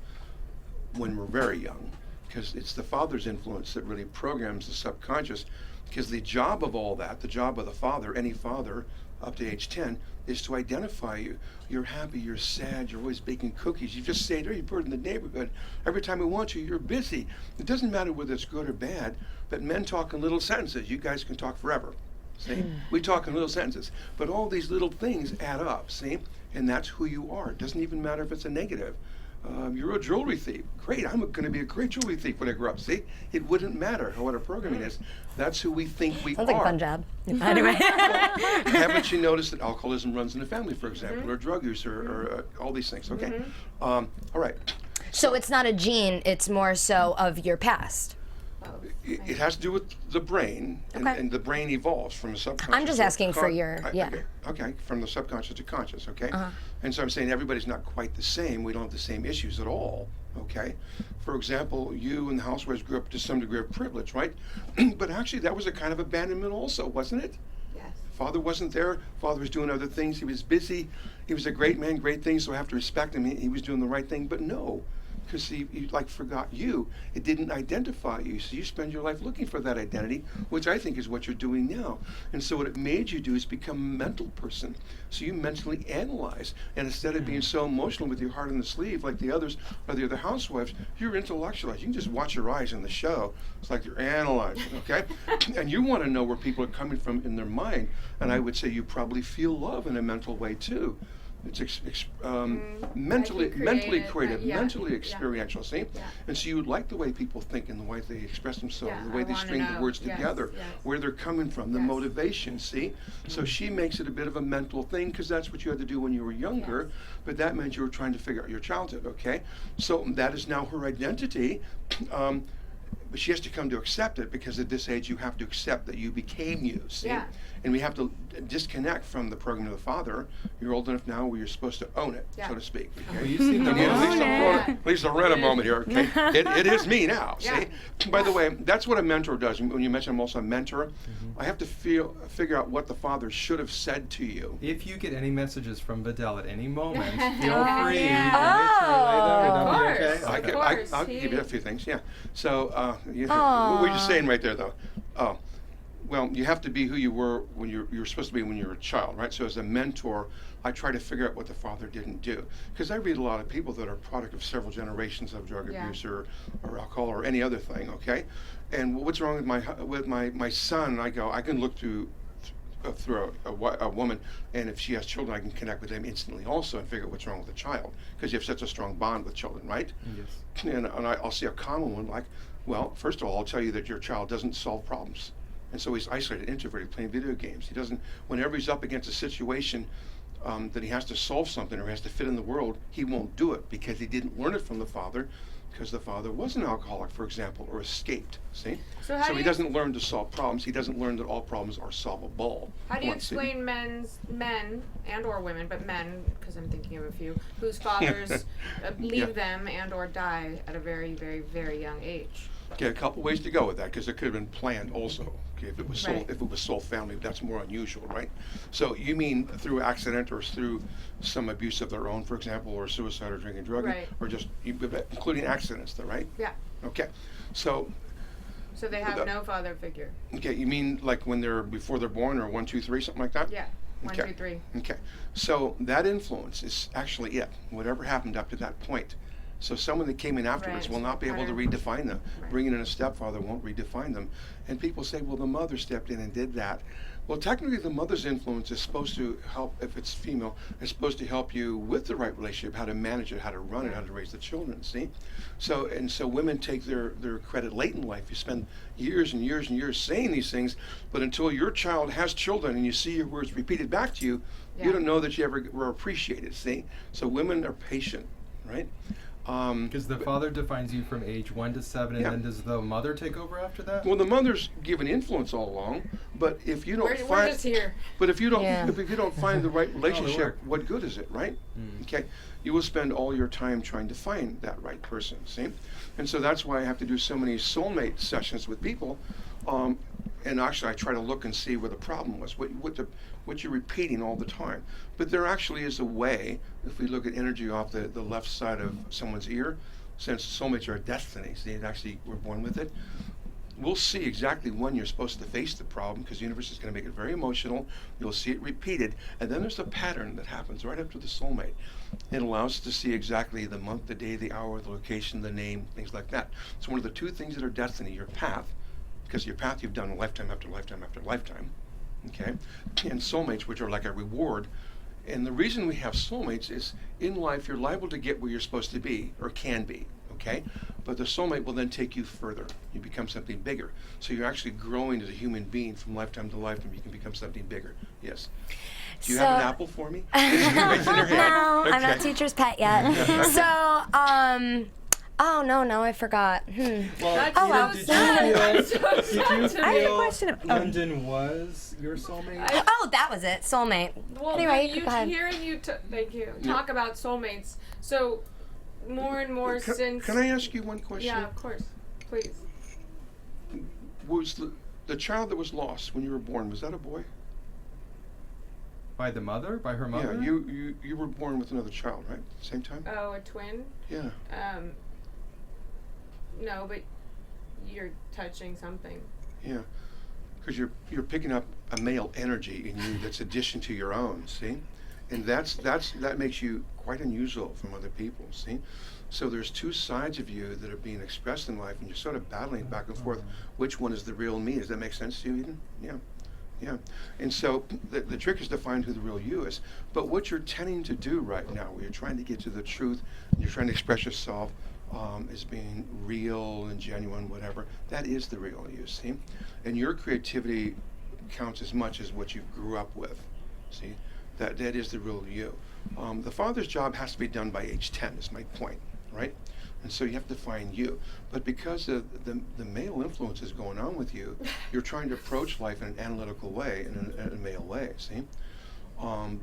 when we're very young, because it's the father's influence that really programs the subconscious, because the job of all that, the job of the father, any father up to age 10, is to identify you. You're happy, you're sad, you're always baking cookies. You just stay there, you put it in the neighborhood. Every time we want you, you're busy. It doesn't matter whether it's good or bad, but men talk in little sentences. You guys can talk forever. See? We talk in little sentences. But all these little things add up, see? And that's who you are. It doesn't even matter if it's a negative. You're a jewelry thief. Great, I'm going to be a great jewelry thief when I grow up. See? It wouldn't matter what our programming is. That's who we think we Sounds are. like a fun job. Anyway. Haven't you noticed that alcoholism runs in the family, for example, or drug use, or all these things? Okay. All right. So it's not a gene, it's more so of your past. It has to do with the brain, and the brain evolves from the subconscious. I'm just asking for your, Okay, from the subconscious to conscious, okay? And so I'm saying everybody's not quite the same. We don't have the same issues at all, okay? For example, you and the Housewives grew up to some degree of privilege, right? But actually that was a kind of abandonment also, wasn't it? yes. Father wasn't there. Father was doing other things. He was busy. He was a great man, great things, so I have to respect him. He was doing the right thing, but no. Because he like forgot you. It didn't identify you. So you spend your life looking for that identity, which I think is what you're doing now. And so what it made you do is become a mental person. So you mentally analyze. And instead of being so emotional with your heart on the sleeve like the others or the other housewives, you're intellectualized. You can just watch your eyes in the show. It's like you're analyzing, okay? And you want to know where people are coming from in their mind. And I would say you probably feel love in a mental way too. It's mentally creative, mentally experiential, see? Yeah. And so you like the way people think and the way they express themselves, the way they string the words together, where they're coming from, the motivation, see? So she makes it a bit of a mental thing because that's what you had to do when you were younger, but that meant you were trying to figure out your childhood, okay? So that is now her identity. But she has to come to accept it because at this age you have to accept that you became you, see? Yeah. And we have to disconnect from the program of the father. You're old enough now where you're supposed to own it, so to speak. Okay? Well, you seem to At least a Rinna moment here, okay? It is me now, Yeah. see? By the way, that's what a mentor does. When you mention I'm also a mentor, I have to figure out what the father should have said to you. If you get any messages from Vidal at any moment, feel free Yeah. to relay them. Of Would that be course. okay? Of course. I'll give you a few things, yeah. So, what were you saying right there, though? Oh, well, you have to be who you were when you were supposed to be when you were a child, right? So as a mentor, I try to figure out what the father didn't do. Because I read a lot of people that are product of several generations of drug abuse or alcohol or any other thing, okay? And what's wrong with my son? I go, I can look through a woman, and if she has children, I can connect with them instantly also and figure out what's wrong with the child. Because you have such a strong bond with children, right? Yes. And I'll see a common one like, well, first of all, I'll tell you that your child doesn't solve problems. And so he's isolated, introverted, playing video games. He doesn't, whenever he's up against a situation that he has to solve something or has to fit in the world, he won't do it because he didn't learn it from the father, because the father was an alcoholic, for example, or escaped, see? So he doesn't learn to solve problems. He doesn't learn that all problems are solvable. How do you explain men and or women, but men, because I'm thinking of a few, whose fathers leave them and or die at a very, very, very young age? Okay, a couple ways to go with that, because it could have been planned also. Okay, if it was soul family, that's more unusual, right? So you mean through accident or through some abuse of their own, for example, or suicide or drinking drugs, or just including accidents, though, right? Yeah. Okay, so So they have no father figure. Okay, you mean like when they're before they're born, or 1, 2, 3, something like that? Yeah. 1, 2, 3. Okay, so that influence is actually it. Whatever happened up to that point. So someone that came in afterwards will not be able to redefine them. Bringing in a stepfather won't redefine them. And people say, well, the mother stepped in and did that. Well, technically, the mother's influence is supposed to help, if it's female, it's supposed to help you with the right relationship, how to manage it, how to run it, how to raise the children, see? So women take their credit late in life. You spend years and years and years saying these things, but until your child has children and you see your words repeated back to you, you don't know that you ever were appreciated, see? So women are patient, right? Because the father defines you from age 1 to 7, and then does the mother take over after that? Well, the mother's given influence all along, but if you don't we're just here. But if you don't, if you don't find the right relationship, what good is it, right? Okay, you will spend all your time trying to find that right person. See, and so that's why I have to do so many soulmate sessions with people. And actually, I try to look and see where the problem was, what you're repeating all the time. But there actually is a way, if we look at energy off the left side of someone's ear, since soulmates are a destiny, see, it actually, we're born with it, we'll see exactly when you're supposed to face the problem, because the universe is going to make it very emotional. You'll see it repeated, and then there's a pattern that happens right after the soulmate. It allows us to see exactly the month, the day, the hour, the location, the name, things like that. So one of the two things that are destiny, your path, because your path you've done lifetime after lifetime after lifetime, okay? And soulmates, which are like a reward. And the reason we have soulmates is in life you're liable to get where you're supposed to be, or can be, okay? But the soulmate will then take you further. You become something bigger. So you're actually growing as a human being from lifetime to lifetime. You can become something bigger. Yes. Do you have an apple for me? No, I'm not teacher's pet yet. So, oh no, I forgot. Well, did you I have a feel question. London was your soulmate? Oh, that was it. Soulmate. Well, Anyway, you go ahead. hearing you thank you talk about soulmates. So more and more since. Can I ask you one question? Yeah, of course, please. Was the child that was lost when you were born, was that a boy? By the mother? By her mother? Yeah, you were born with another child, right? Same time? Oh, a twin? Yeah. No, but you're touching something. Yeah, because you're picking up a male energy in you that's addition to your own. See, and that makes you quite unusual from other people. See, so there's two sides of you that are being expressed in life, and you're sort of battling back and forth. Which one is the real me? Does that make sense to you, Eden? Yeah. Yeah, and so the trick is to find who the real you is. But what you're tending to do right now, where you're trying to get to the truth, and you're trying to express yourself as being real and genuine, whatever, that is the real you, see? And your creativity counts as much as what you grew up with, see? That is the real you. The father's job has to be done by age 10, is my point, right? And so you have to find you. But because of the male influence is going on with you, you're trying to approach life in an analytical way, in a male way, see?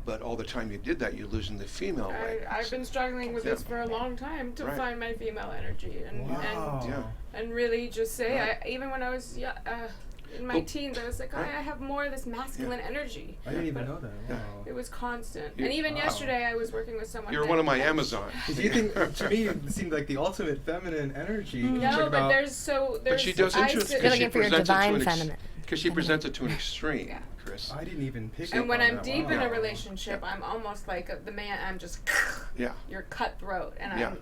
But all the time you did that, you're losing the female way. I've been struggling with this for a long time to find my female energy and really just say, even when I was in my teens, I was like, I have more of this masculine energy. I didn't even know that. Wow. It was constant. And even yesterday, I was working with someone. You're one of my Amazons. Do you think, to me, it seemed like the ultimate feminine energy? No, but there's But she does interesting. You're looking for your divine feminine. Because she presents it to an extreme, Chris. I didn't even pick up And when on I'm that. deep in a relationship, I'm almost like the man. I'm just you're cutthroat, and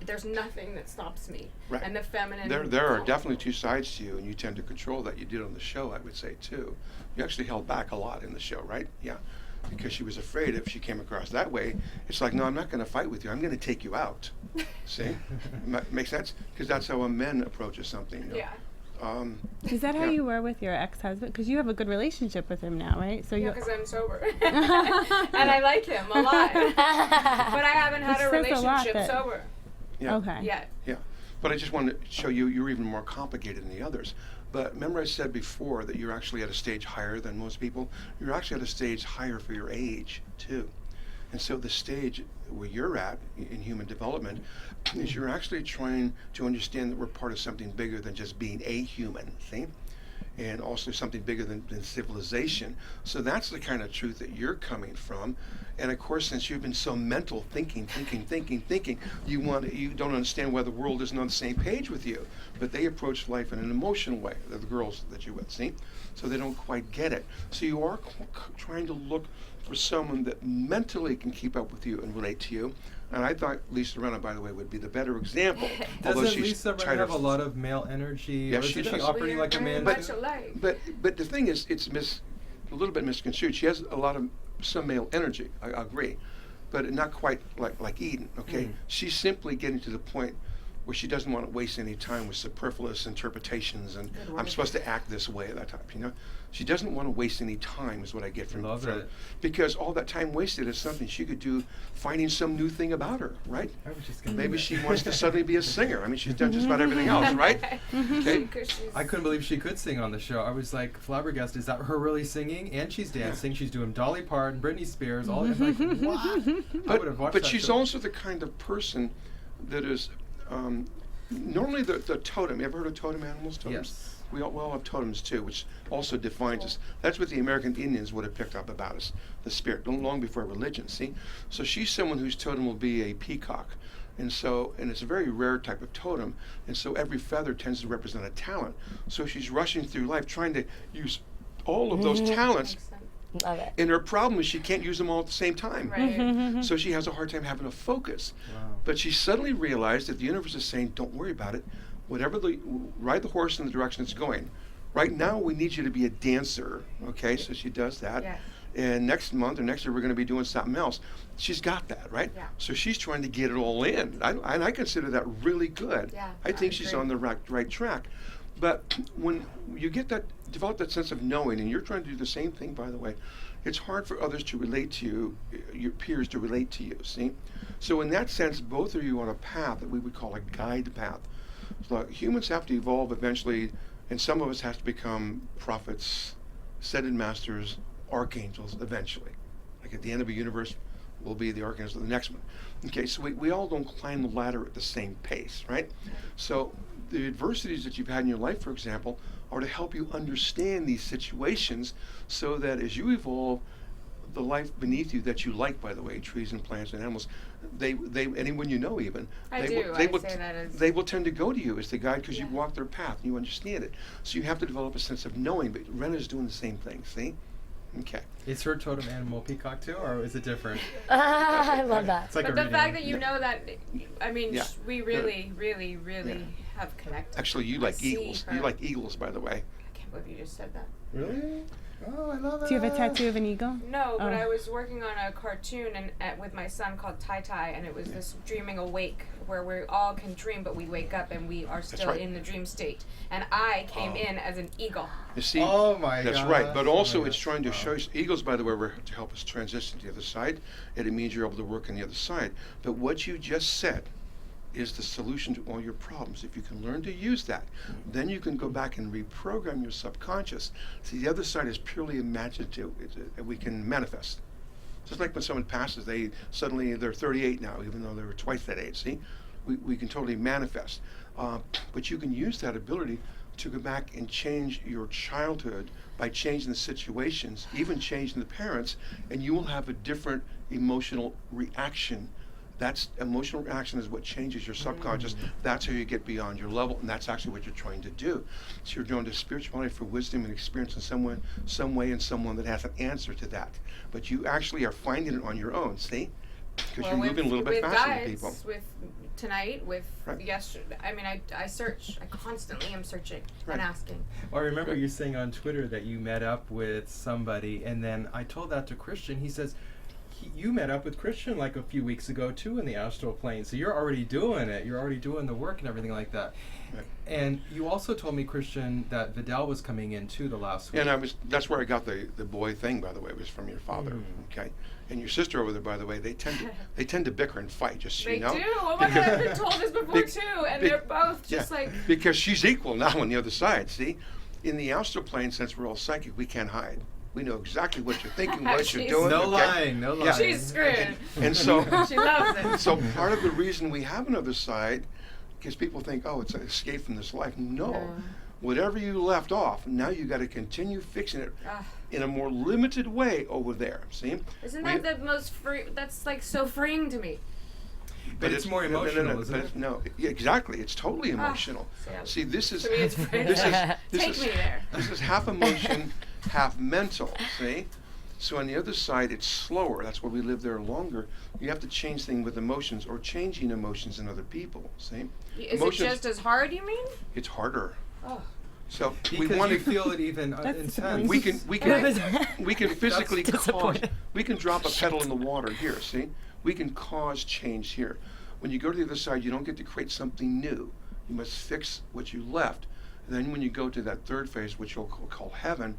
there's nothing that stops me. Right. And the feminine. There are definitely two sides to you, and you tend to control that. You did on the show, I would say too. You actually held back a lot in the show, right? Yeah, because she was afraid if she came across that way, it's like, no, I'm not going to fight with you. I'm going to take you out. See, makes sense? Because that's how a man approaches something. You know? Yeah. Is that how you were with your ex-husband? Because you have a good relationship with him now, right? So because I'm sober, and I like him a lot, but I haven't had a relationship sober. Yeah. Okay. Yet. Yeah, but I just wanted to show you you're even more complicated than the others. But remember I said before that you're actually at a stage higher than most people? You're actually at a stage higher for your age, too. And so the stage where you're at in human development is you're actually trying to understand that we're part of something bigger than just being a human, see? and also something bigger than civilization. So that's the kind of truth that you're coming from. And of course, since you've been so mental, thinking, you don't understand why the world isn't on the same page with you. But they approach life in an emotional way, the girls that you're with, see? So they don't quite get it. So you are trying to look for someone that mentally can keep up with you and relate to you. And I thought Lisa Rinna, by the way, would be the better example. Doesn't Lisa Rinna have a lot of male energy? Yeah, or she is she does. operating like a man? Much alike. But the thing is, it's a little bit misconstrued. She has a lot of some male energy. I agree, but not quite like Eden. Okay, she's simply getting to the point where she doesn't want to waste any time with superfluous interpretations and I'm supposed to act this way, that type. She doesn't want to waste any time, is what I get from it. Because all that time wasted is something she could do, finding some new thing about her, right? Maybe she wants to suddenly be a singer. I mean, she's done just about everything else, right? Okay. I couldn't believe she could sing on the show. I was like flabbergasted. Is that her really singing? And she's dancing. She's doing Dolly Parton, Britney Spears. All I'm like, what? I would have watched that she's show. also the kind of person that is normally the totem. You ever heard of totem animals? Totems? Yes. We all have totems too, which also defines us. That's what the American Indians would have picked up about us, the spirit, long before religion, see? So she's someone whose totem will be a peacock. And it's a very rare type of totem, and so every feather tends to represent a talent. So she's rushing through life trying to use all of those talents. Love it. And her problem is she can't use them all at the same time. Right. So she has a hard time having a focus. Wow. But she suddenly realized that the universe is saying, don't worry about it. Ride the horse in the direction it's going. Right now, we need you to be a dancer. Okay, so she does that. Yes. And next month or next year, we're going to be doing something else. She's got that, right? Yeah. So she's trying to get it all in. And I consider that really good. Yeah, I think I she's agree. on the right track. But when you develop that sense of knowing, and you're trying to do the same thing, by the way, it's hard for others to relate to you, your peers to relate to you, see? So in that sense, both of you on a path that we would call a guide path. So humans have to evolve eventually, and some of us have to become prophets, ascended masters, archangels eventually. Like at the end of a universe, we'll be the archangels of the next one. Okay, so we all don't climb the ladder at the same pace, right? So the adversities that you've had in your life, for example, are to help you understand these situations so that as you evolve, the life beneath you that you like, by the way, trees and plants and animals, they anyone you know even, they will tend to go to you as the guide because you walk their path and you understand it. So you have to develop a sense of knowing, but Rinna's doing the same thing, see? Okay. Is her totem animal peacock too, or is it different? I love that. It's like But a the reading. fact that you know that, I mean, Yeah. we really have connected. Actually, you I like see eagles. her. You like eagles, by the way. I can't believe you just said that. Really? Oh, I love it. Do you have a tattoo of an eagle? No, but Oh. I was working on a cartoon with my son called Tai Tai, and it was this dreaming awake where we all can dream, but we wake up and we are still right. in the dream state. And I came in as an eagle. You see? Oh my god. That's right. But also, Oh my it's gosh. trying to Wow. show you, eagles, by the way, were to help us transition to the other side, and it means you're able to work on the other side. But what you just said is the solution to all your problems. If you can learn to use that, then you can go back and reprogram your subconscious. See, the other side is purely imaginative, we can manifest. Just like when someone passes, they're 38 now, even though they were twice that age, see? We can totally manifest. But you can use that ability to go back and change your childhood by changing the situations, even changing the parents, and you will have a different emotional reaction. That's emotional reaction is what changes your subconscious. That's how you get beyond your level, and that's actually what you're trying to do. So you're going to spirituality for wisdom and experience in some way in someone that has an answer to that. But you actually are finding it on your own, see? Because you're moving a little bit with faster guides, than people. With tonight, with Right. yesterday. I mean, I search. I constantly am searching Right. and asking. Well, I remember you saying on Twitter that you met up with somebody, and then I told that to Christian. He says, you met up with Christian like a few weeks ago too in the astral plane, so you're already doing it. You're already doing the work and everything like that. Right. And you also told me, Christian, that Vidal was coming in too the last week. And that's where I got the boy thing, by the way, was from your father. Okay. And your sister over there, by the way, they tend to bicker and fight, just so They you know. do. Oh my God, I've been told this before too, and they're both just Yeah, like. because she's equal now on the other side. See, in the astral plane, since we're all psychic, we can't hide. We know exactly what you're thinking, what you're She's- doing. No okay? lying, no lying. She's screwed. And so, She loves it. so part of the reason we have another side, because people think, oh, it's an escape from this life. No, Whatever you left off, now you got to continue fixing it in a more limited way over there. See? Isn't that the most free? That's like so freeing to me. But it's more emotional, isn't it? No, exactly. It's totally emotional. See, this is To me, it's Take me there. This is half emotion, half mental. See? So on the other side, it's slower. That's why we live there longer. You have to change things with emotions or changing emotions in other people. See? Is Emotions, it just as hard? You mean? It's harder. Oh. So Because we want you to feel it even intense. we can physically cause. We can drop a pedal in the water here. See? We can cause change here. When you go to the other side, you don't get to create something new. You must fix what you left. And then when you go to that third phase, which you'll call heaven,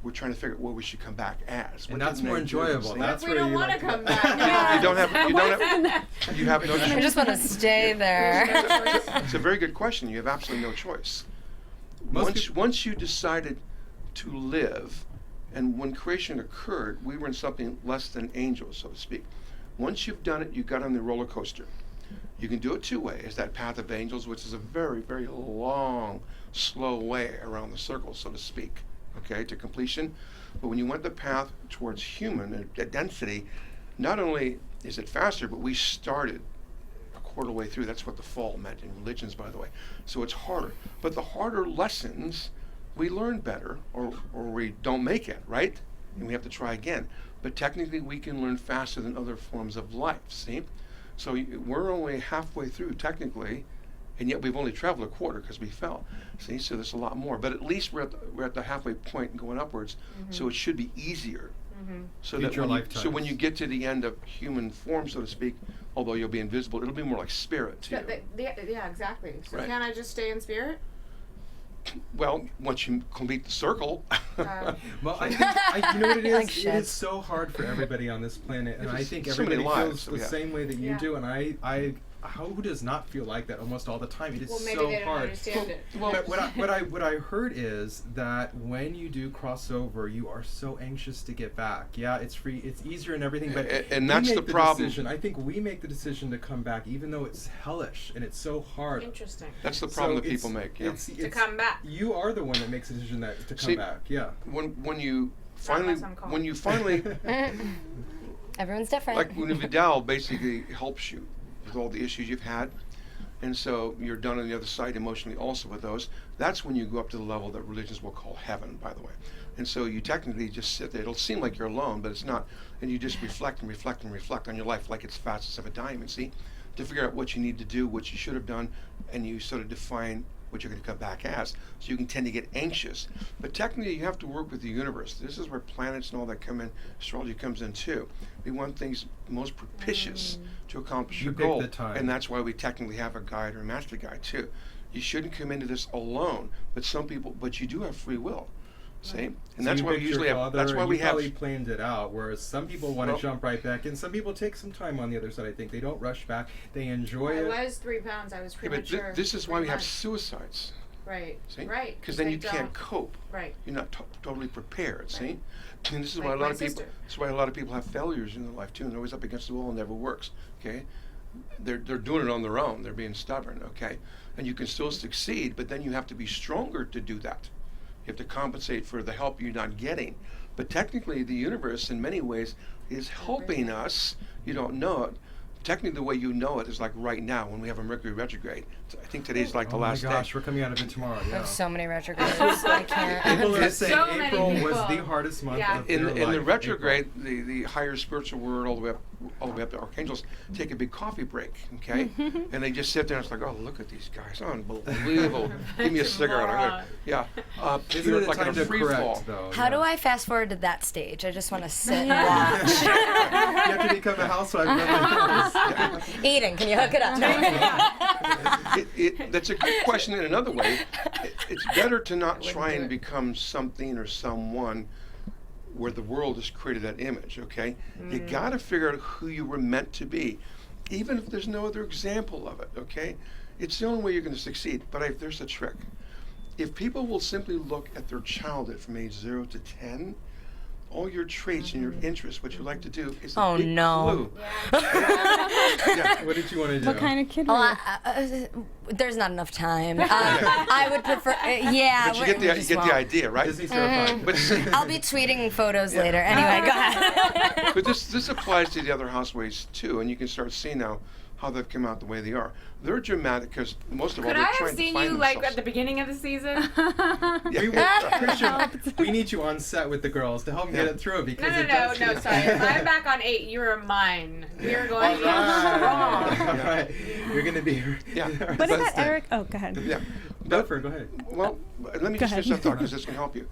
we're trying to figure out what we should come back as. And that's more enjoyable. That's we where don't you want to like come back. You don't have you have no I choice. just want to stay there. It's a very good question. You have absolutely no choice. Once you decided to live, and when creation occurred, we were in something less than angels, so to speak. Once you've done it, you got on the roller coaster. You can do it two ways. That path of angels, which is a very, very long, slow way around the circle, so to speak, okay, to completion. But when you went the path towards human density, not only is it faster, but we started a quarter way through. That's what the fall meant in religions, by the way. So it's harder. But the harder lessons, we learn better, or we don't make it, right? And we have to try again. But technically, we can learn faster than other forms of life, see? So we're only halfway through, technically, and yet we've only traveled a quarter because we fell. See, so there's a lot more. But at least we're at the halfway point and going upwards, so it should be easier. So that when you get to the end of human form, so to speak, although you'll be invisible, it'll be more like spirit to you. Yeah, exactly. So Right. can't I just stay in spirit? Well, once you complete the circle. Well, I think, you know what it is? Like It shit. is so hard for everybody on this planet, and I There's think so many everybody lives feels that the we have. same way that you Yeah. do, and who does not feel like that almost all the time? It is Well, maybe so they don't hard. understand it. But what I heard is that when you do crossover, you are so anxious to get back. Yeah, it's free, it's easier and everything, but And we that's make the problem. decision. I think we make the decision to come back, even though it's hellish and it's so hard. Interesting. That's the problem So that people make. Yeah. To come back. You are the one that makes the decision to come See, back. Yeah. When you finally unless I'm called. when you finally Everyone's different. like when Vidal basically helps you with all the issues you've had, and so you're done on the other side emotionally also with those. That's when you go up to the level that religions will call heaven, by the way. And so you technically just sit there. It'll seem like you're alone, but it's not. And you just reflect and reflect and reflect on your life like it's facets of a diamond, see? To figure out what you need to do, what you should have done, and you sort of define what you're going to come back as. So you can tend to get anxious. But technically, you have to work with the universe. This is where planets and all that come in. Astrology comes in too. We want things most propitious to accomplish You your pick goal. the time. And that's why we technically have a guide or a master guide too. You shouldn't come into this alone. But you do have free will. See? And So that's you why we picked usually your have. father, That's why and we you have. probably planned it out. Whereas some people want to Well- jump right back, and some people take some time on the other side. I think they don't rush back. They enjoy I it. was 3 pounds. I was Yeah, but premature. this is why 3 we have months. suicides. Right. See? Right. Because then they you can't don't- cope. Right. You're not totally prepared. See? Right. And this is Like why a my lot of people. sister. That's why a lot of people have failures in their life too, and they're always up against the wall and never works. Okay, they're doing it on their own. They're being stubborn. Okay, and you can still succeed, but then you have to be stronger to do that. You have to compensate for the help you're not getting. But technically, the universe, in many ways, is helping us. You don't know it. Technically, the way you know it is like right now when we have a Mercury retrograde. I think today's like the Oh last my gosh, day. we're coming out of it tomorrow. I Yeah. have so many retrogrades. I can't. People are It's saying so many April was people. the hardest month Yeah. of In their the life, retrograde, April. the higher spiritual world, all the way up to archangels, take a big coffee break, okay? And they just sit there and it's like, oh, look at these guys, unbelievable. Give me a cigarette. I'm gonna, yeah. Isn't You're it a like in time a to free correct, fall. though? How do I fast forward to that stage? I just want to sit and watch. You have to become a housewife. Eden, can you hook it up? That's a good question in another way. It's better to not try and become something or someone where the world has created that image, okay? You got to figure out who you were meant to be, even if there's no other example of it, okay? It's the only way you're going to succeed. But there's a trick. If people will simply look at their childhood from age 0 to 10, all your traits and your interests, what you like to do, is a Oh, big no. clue. Yeah. What did you want to do? What kind of kid Oh, were you? there's not enough time. I would prefer, yeah. But you get we just the won't. idea, right? Disney's terrified. But see, I'll be tweeting photos later. Anyway, go ahead. but this applies to the other housewives too, and you can start seeing now how they've come out the way they are. They're dramatic because most of all Could they're I have trying to seen find you like themselves. at the beginning of the season? Christian, we need you on set with the girls to help get it through because No, it does no, get- sorry. If I'm back on 8, you are mine. We are going All right. strong. All right. You're going to be. Yeah. What about Eric? Oh, go ahead. Yeah. Go for it. Go ahead. Well, let me Go just ahead. finish that thought because this can help you.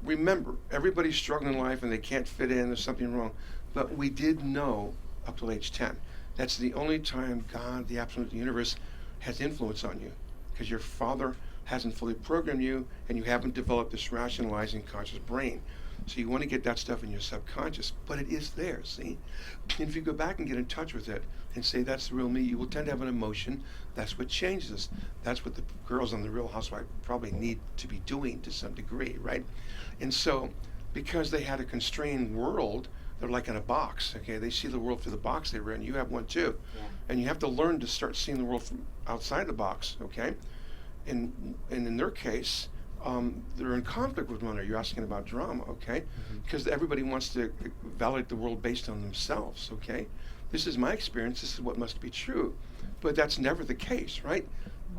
Remember, everybody's struggling in life and they can't fit in. There's something wrong. But we did know up till age 10. That's the only time God, the absolute universe, has influence on you because your father hasn't fully programmed you and you haven't developed this rationalizing conscious brain. So you want to get that stuff in your subconscious, but it is there, see? And if you go back and get in touch with it and say, that's the real me, you will tend to have an emotion. That's what changes us. That's what the girls on The Real Housewife probably need to be doing to some degree, right? And so, because they had a constrained world, they're like in a box, okay? They see the world through the box they were in. You have one too. Yeah. And you have to learn to start seeing the world from outside the box, okay? And in their case, they're in conflict with one another. You're asking about drama, okay? Because everybody wants to validate the world based on themselves, okay? This is my experience. This is what must be true. But that's never the case, right?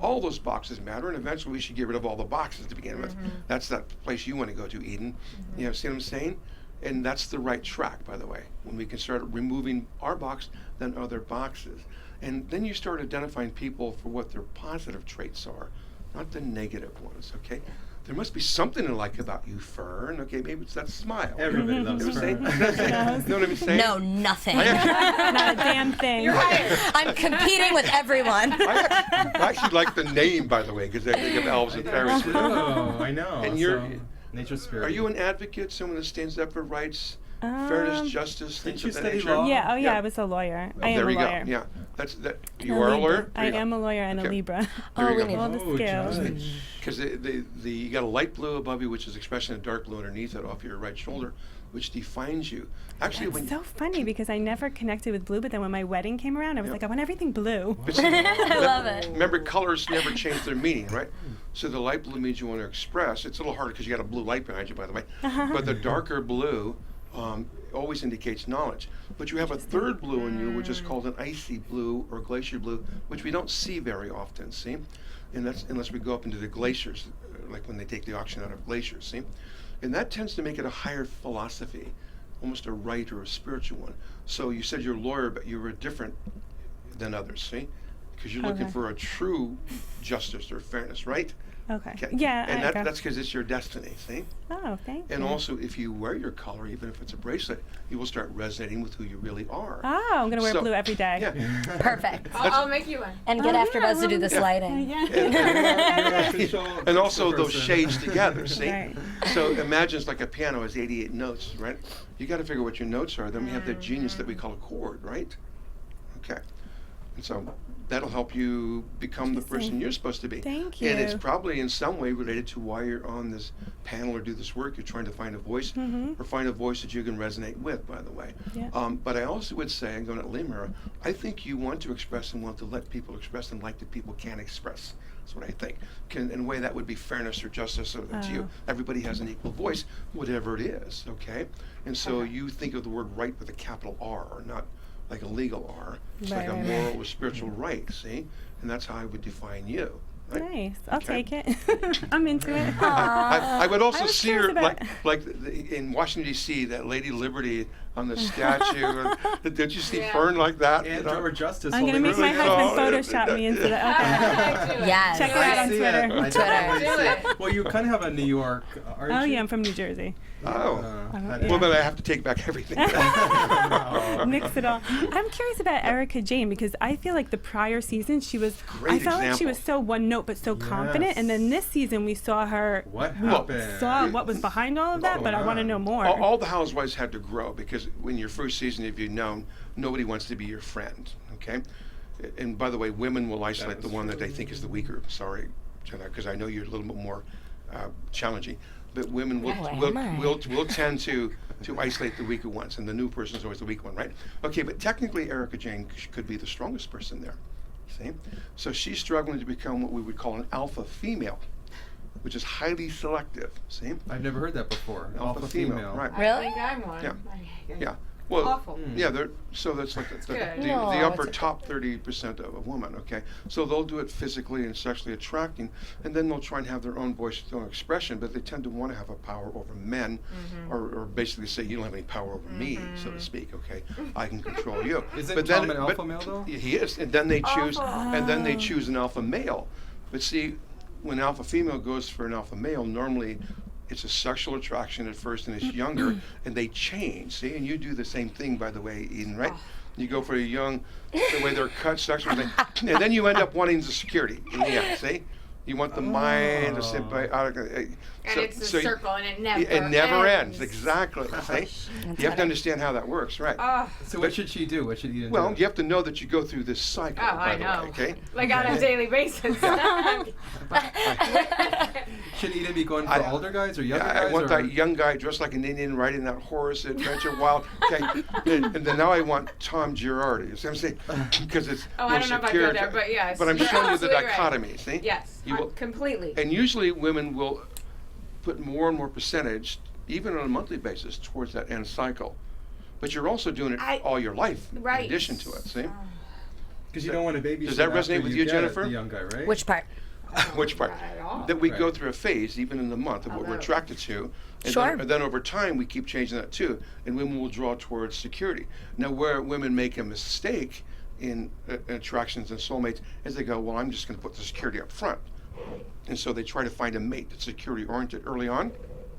All those boxes matter, and eventually we should get rid of all the boxes to begin with. That's that place you want to go to, Eden. You know, see what I'm saying? And that's the right track, by the way. When we can start removing our box, then other boxes. And then you start identifying people for what their positive traits are, not the negative ones, okay? There must be something to like about you, Fern. Okay, maybe it's that smile. Everybody You loves know what I'm Fern. saying? You know what I'm saying? No, nothing. I actually, Not a damn thing. I'm competing with everyone. I actually like the name, by the way, because they think of elves and fairies. Oh, I know. And you're- So, nature spirit. Are you an advocate, someone that stands up for rights, fairness, justice, things you of that study nature? law? Yeah, Yeah. I was a lawyer. I am There a we lawyer. go. Yeah, that's that. You A are a Libra. lawyer. I am a lawyer and Okay. a Libra. There you we go. need All the skills. Judge. Because you got a light blue above you, which is expression of dark blue underneath it, off your right shoulder, which defines you. Actually, It's when so funny because I never connected with blue, but then when my wedding came around, I was Yep. like, I want everything blue. but see, I love it. Remember, colors never change their meaning, right? So the light blue means you want to express. It's a little harder because you got a blue light behind you, by the way. But the darker blue always indicates knowledge. But you have a third blue in you, which is called an icy blue or glacier blue, which we don't see very often, see? And that's unless we go up into the glaciers, like when they take the oxygen out of glaciers, see? And that tends to make it a higher philosophy, almost a right or a spiritual one. So you said you're a lawyer, but you were different than others, see? Because you're looking Okay. for a true justice or fairness, right? Okay. Okay. Yeah. And I got- that's because it's your destiny, see? Oh, thank And you. also, if you wear your collar, even if it's a bracelet, you will start resonating with who you really are. Oh, I'm going to wear So- blue every day. Yeah. Perfect. I'll make you one. And get Oh, AfterBuzz to do this Yeah. lighting. And also those shades together, see? Right. So imagine it's like a piano has 88 notes, right? You got to figure what your notes are. Then we have that genius that we call a chord, right? Okay. And so that'll help you become the person Interesting. you're supposed to be. Thank And it's you. probably in some way related to why you're on this panel or do this work. You're trying to find a voice or find a voice that you can resonate with, by the way. Yeah. But I also would say, I'm going to Limera, I think you want to express and want to let people express and like that people can express. That's what I think. In a way, that would be fairness or justice to you. Everybody has an equal voice, whatever it is, okay? And so you think of the word right with a capital R, not like a legal R. It's like a Right, moral or spiritual right, see? And that's how I would define you. Right? Nice. I'll Okay. take it. I'm into it. I would also I was see her curious about- like in Washington D.C. that Lady Liberty on the statue. Did you see Yeah. Fern like that? And you know? or justice. I'm going to holding make my really husband Oh, Photoshop me into that. Okay. Yes. Check it out I on see Twitter. it. I Twitter. definitely Do see it. Well, you kind of have a New York, aren't Oh, you? yeah, I'm from New Jersey. Oh. Yeah. Well, then I have to take back everything. Mix it all. I'm curious about Erika Jayne because I feel like the prior season she was. Great I felt like she example. was so one note but so confident, and then this season we saw her. What we happened? Saw what was behind all of that, but I want to know more. All the housewives had to grow because when your first season, if you've known, nobody wants to be your friend, okay? And by the way, women will isolate the one that they think is the weaker. Sorry, Jenna, because I know you're a little bit more challenging. but women will tend to isolate the weaker ones, and the new person is always the weak one, right? Okay, but technically Erika Jayne could be the strongest person there. See? So she's struggling to become what we would call an alpha female, which is highly selective. See? I've never heard that before. Alpha female, right? I Really? think I'm one. Yeah. I- Yeah. Well, Awful. yeah, so that's like the good. No, upper it's top 30% of a woman, okay? So they'll do it physically and sexually attracting, and then they'll try and have their own voice, their own expression, but they tend to want to have a power over men, or basically say, you don't have any power over me, so to speak, okay? I can control you. Isn't Tom an alpha male, though? He is, and then they choose, an alpha male. But see, when alpha female goes for an alpha male, normally it's a sexual attraction at first and it's younger and they change, see? And you do the same thing, by the way, Eden, right? You go for a young, the way they're cut sexually, and then you end up wanting the security in the end, see? You want the mind to sit by, And it's a circle, and it never ends. Exactly. See? You have to understand how that works, right? So what should she do? What should Eden do? Well, you have to know that you go through this cycle, by the way, okay? Like on a daily basis. Should Eden be going for older guys or younger guys? I want or? that young guy dressed like an Indian riding that horse, Adventure Wild. Okay, and then now I want Tom Girardi. You see what I'm saying? Because it's I don't know if I'd go there, but yes. But I'm You're showing you the absolutely right. dichotomy. See? Yes, completely. And usually women will put more and more percentage, even on a monthly basis, towards that end cycle. But you're also doing it all your life, in addition to it. See? Because you don't want to babysit. Does that resonate with you, Jennifer? The young guy, right? Which part? Which part? Not at all. That we go through a phase, even in the month, of what we're attracted to. And Sure. then over time, we keep changing that too. And women will draw towards security. Now, where women make a mistake in attractions and soulmates is they go, well, I'm just going to put the security up front. And so they try to find a mate that's security oriented early on.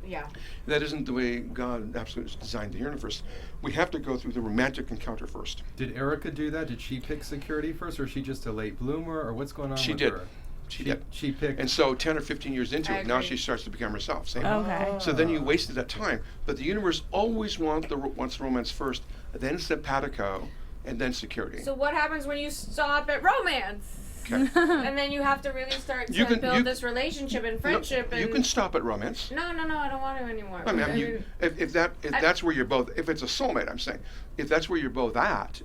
Yeah. That isn't the way God absolutely designed the universe. We have to go through the romantic encounter first. Did Erika do that? Did she pick security first, or is she just a late bloomer, or what's going on She with did. her? She did. She picked. And so 10 or 15 years into I it, now agree. she starts to become herself. See? Okay. So then you wasted that time. But the universe always wants romance first, then simpatico, and then security. So what happens when you stop at romance? Okay. And then you have to really start to build this relationship and friendship. You can stop at romance. No, I don't want to anymore. I mean, if that's where you're both, if it's a soulmate, I'm saying, if that's where you're both at,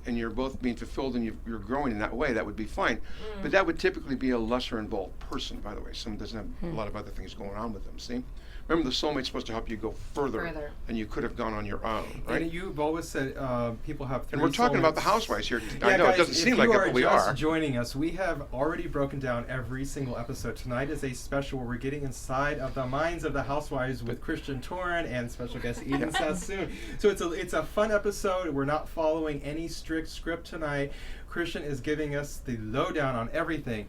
and you're both being fulfilled and you're growing in that way, that would be fine. But that would typically be a lesser involved person, by the way. Someone doesn't have a lot of other things going on with them, see? Remember, the soulmate's supposed to help you go further than you could have gone on your own, right? And you've always said people have three And we're talking about the soulmates. housewives here. Yeah, I know guys, it doesn't seem like it, but we If you are are. just joining us, we have already broken down every single episode. Tonight is a special where we're getting inside of the minds of the housewives with Christian Toren and special guest Eden Sassoon. So it's a fun episode. We're not following any strict script tonight. Christian is giving us the lowdown on everything.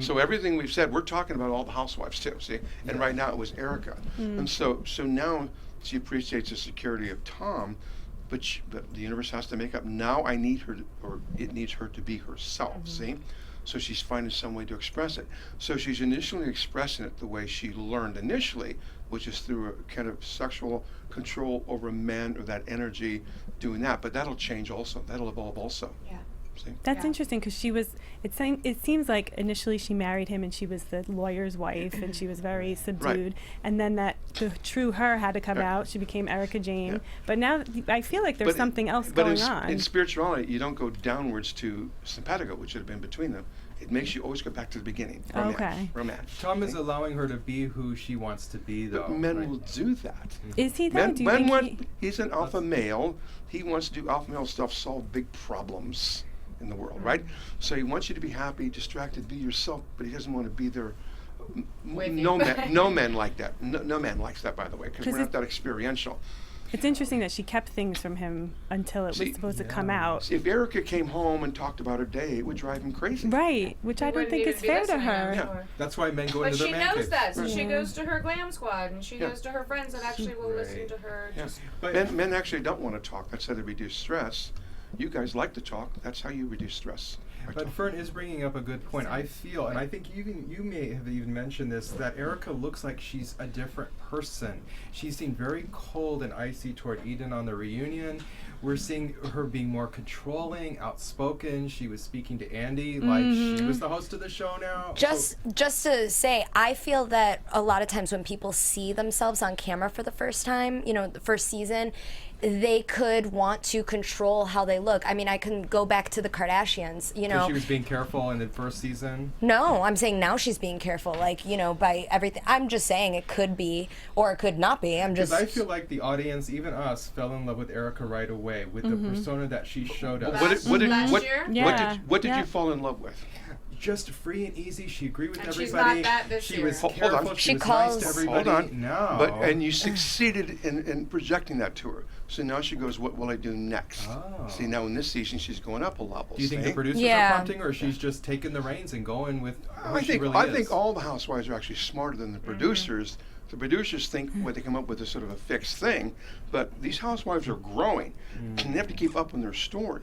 So everything we've said, we're talking about all the housewives too, see? And right now it was Erika. And so now she appreciates the security of Tom, but the universe has to make up. Now I need her, or it needs her to be herself, see? So she's finding some way to express it. So she's initially expressing it the way she learned initially, which is through a kind of sexual control over men, or that energy doing that. But that'll change also. That'll evolve also. Yeah. See? That's interesting because she was. It seems like initially she married him and she was the lawyer's wife and she was very subdued, and then that the true her had to come out. She became Erika Jayne, Yeah. but now I feel like there's something else going on. In spirituality, you don't go downwards to simpatico, which should have been between them. It makes you always go back to the beginning. Romance. Okay. Romance. Tom is allowing her to be who she wants to be, though. But men right? will do that. Is he though? Do you think He's an alpha male. He wants to do alpha male stuff, solve big problems in the world, right? So he wants you to be happy, distracted, be yourself, but he doesn't want to be there. No man like that. No man likes that, by the way, because we're not that experiential. It's interesting that she kept things from him until it was supposed to come out. If Erika came home and talked about her day, it would drive him crazy. Right, which I don't think is fair to her. Yeah. That's why men go But into she their man knows caves. that, so she goes to her glam squad and she goes to her friends that actually will listen to her. Yeah. Just Men actually don't want to talk. That's how they reduce stress. You guys like to talk. That's how you reduce stress. But Fern is bringing up a good point. I feel, and I think you may have even mentioned this, that Erika looks like she's a different person. She seemed very cold and icy toward Eden on the reunion. We're seeing her being more controlling, outspoken. She was speaking to Andy like she was the host of the show now. Just to say, I feel that a lot of times when people see themselves on camera for the first time, the first season, they could want to control how they look. I mean, I can go back to the Kardashians, So she was being careful in the first season? No, I'm saying now she's being careful, by everything. I'm just saying it could be, or it could not be. Because I feel like the audience, even us, fell in love with Erika right away with the persona that she showed us. What did you fall in love with? Just free and easy. She agreed with everybody. She's not that this she year. was careful. She was nice to everybody. Hold on. No. And you succeeded in projecting that to her. So now she goes, what will I do next? Oh. See, now in this season, she's going up a level. Do you think the producers are prompting her, or she's just taking the reins and going with who she really is? I think all the housewives are actually smarter than the producers. The producers think what they come up with is sort of a fixed thing, but these housewives are growing, and they have to keep up on their story.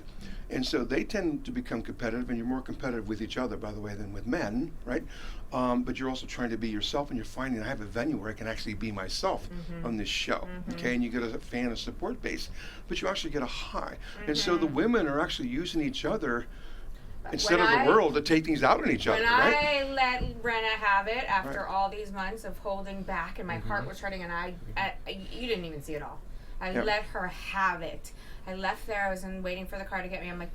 And so they tend to become competitive, and you're more competitive with each other, by the way, than with men, right? But you're also trying to be yourself, and you're finding I have a venue where I can actually be myself on this show, okay? And you get a fan and support base, but you actually get a high. And so the women are actually using each other instead of the world to take things out on each other, right? When I let Rinna have it after all these months of holding back, and my heart was hurting, and you didn't even see it all. I let her have it. I left there. I was waiting for the car to get me. I'm like,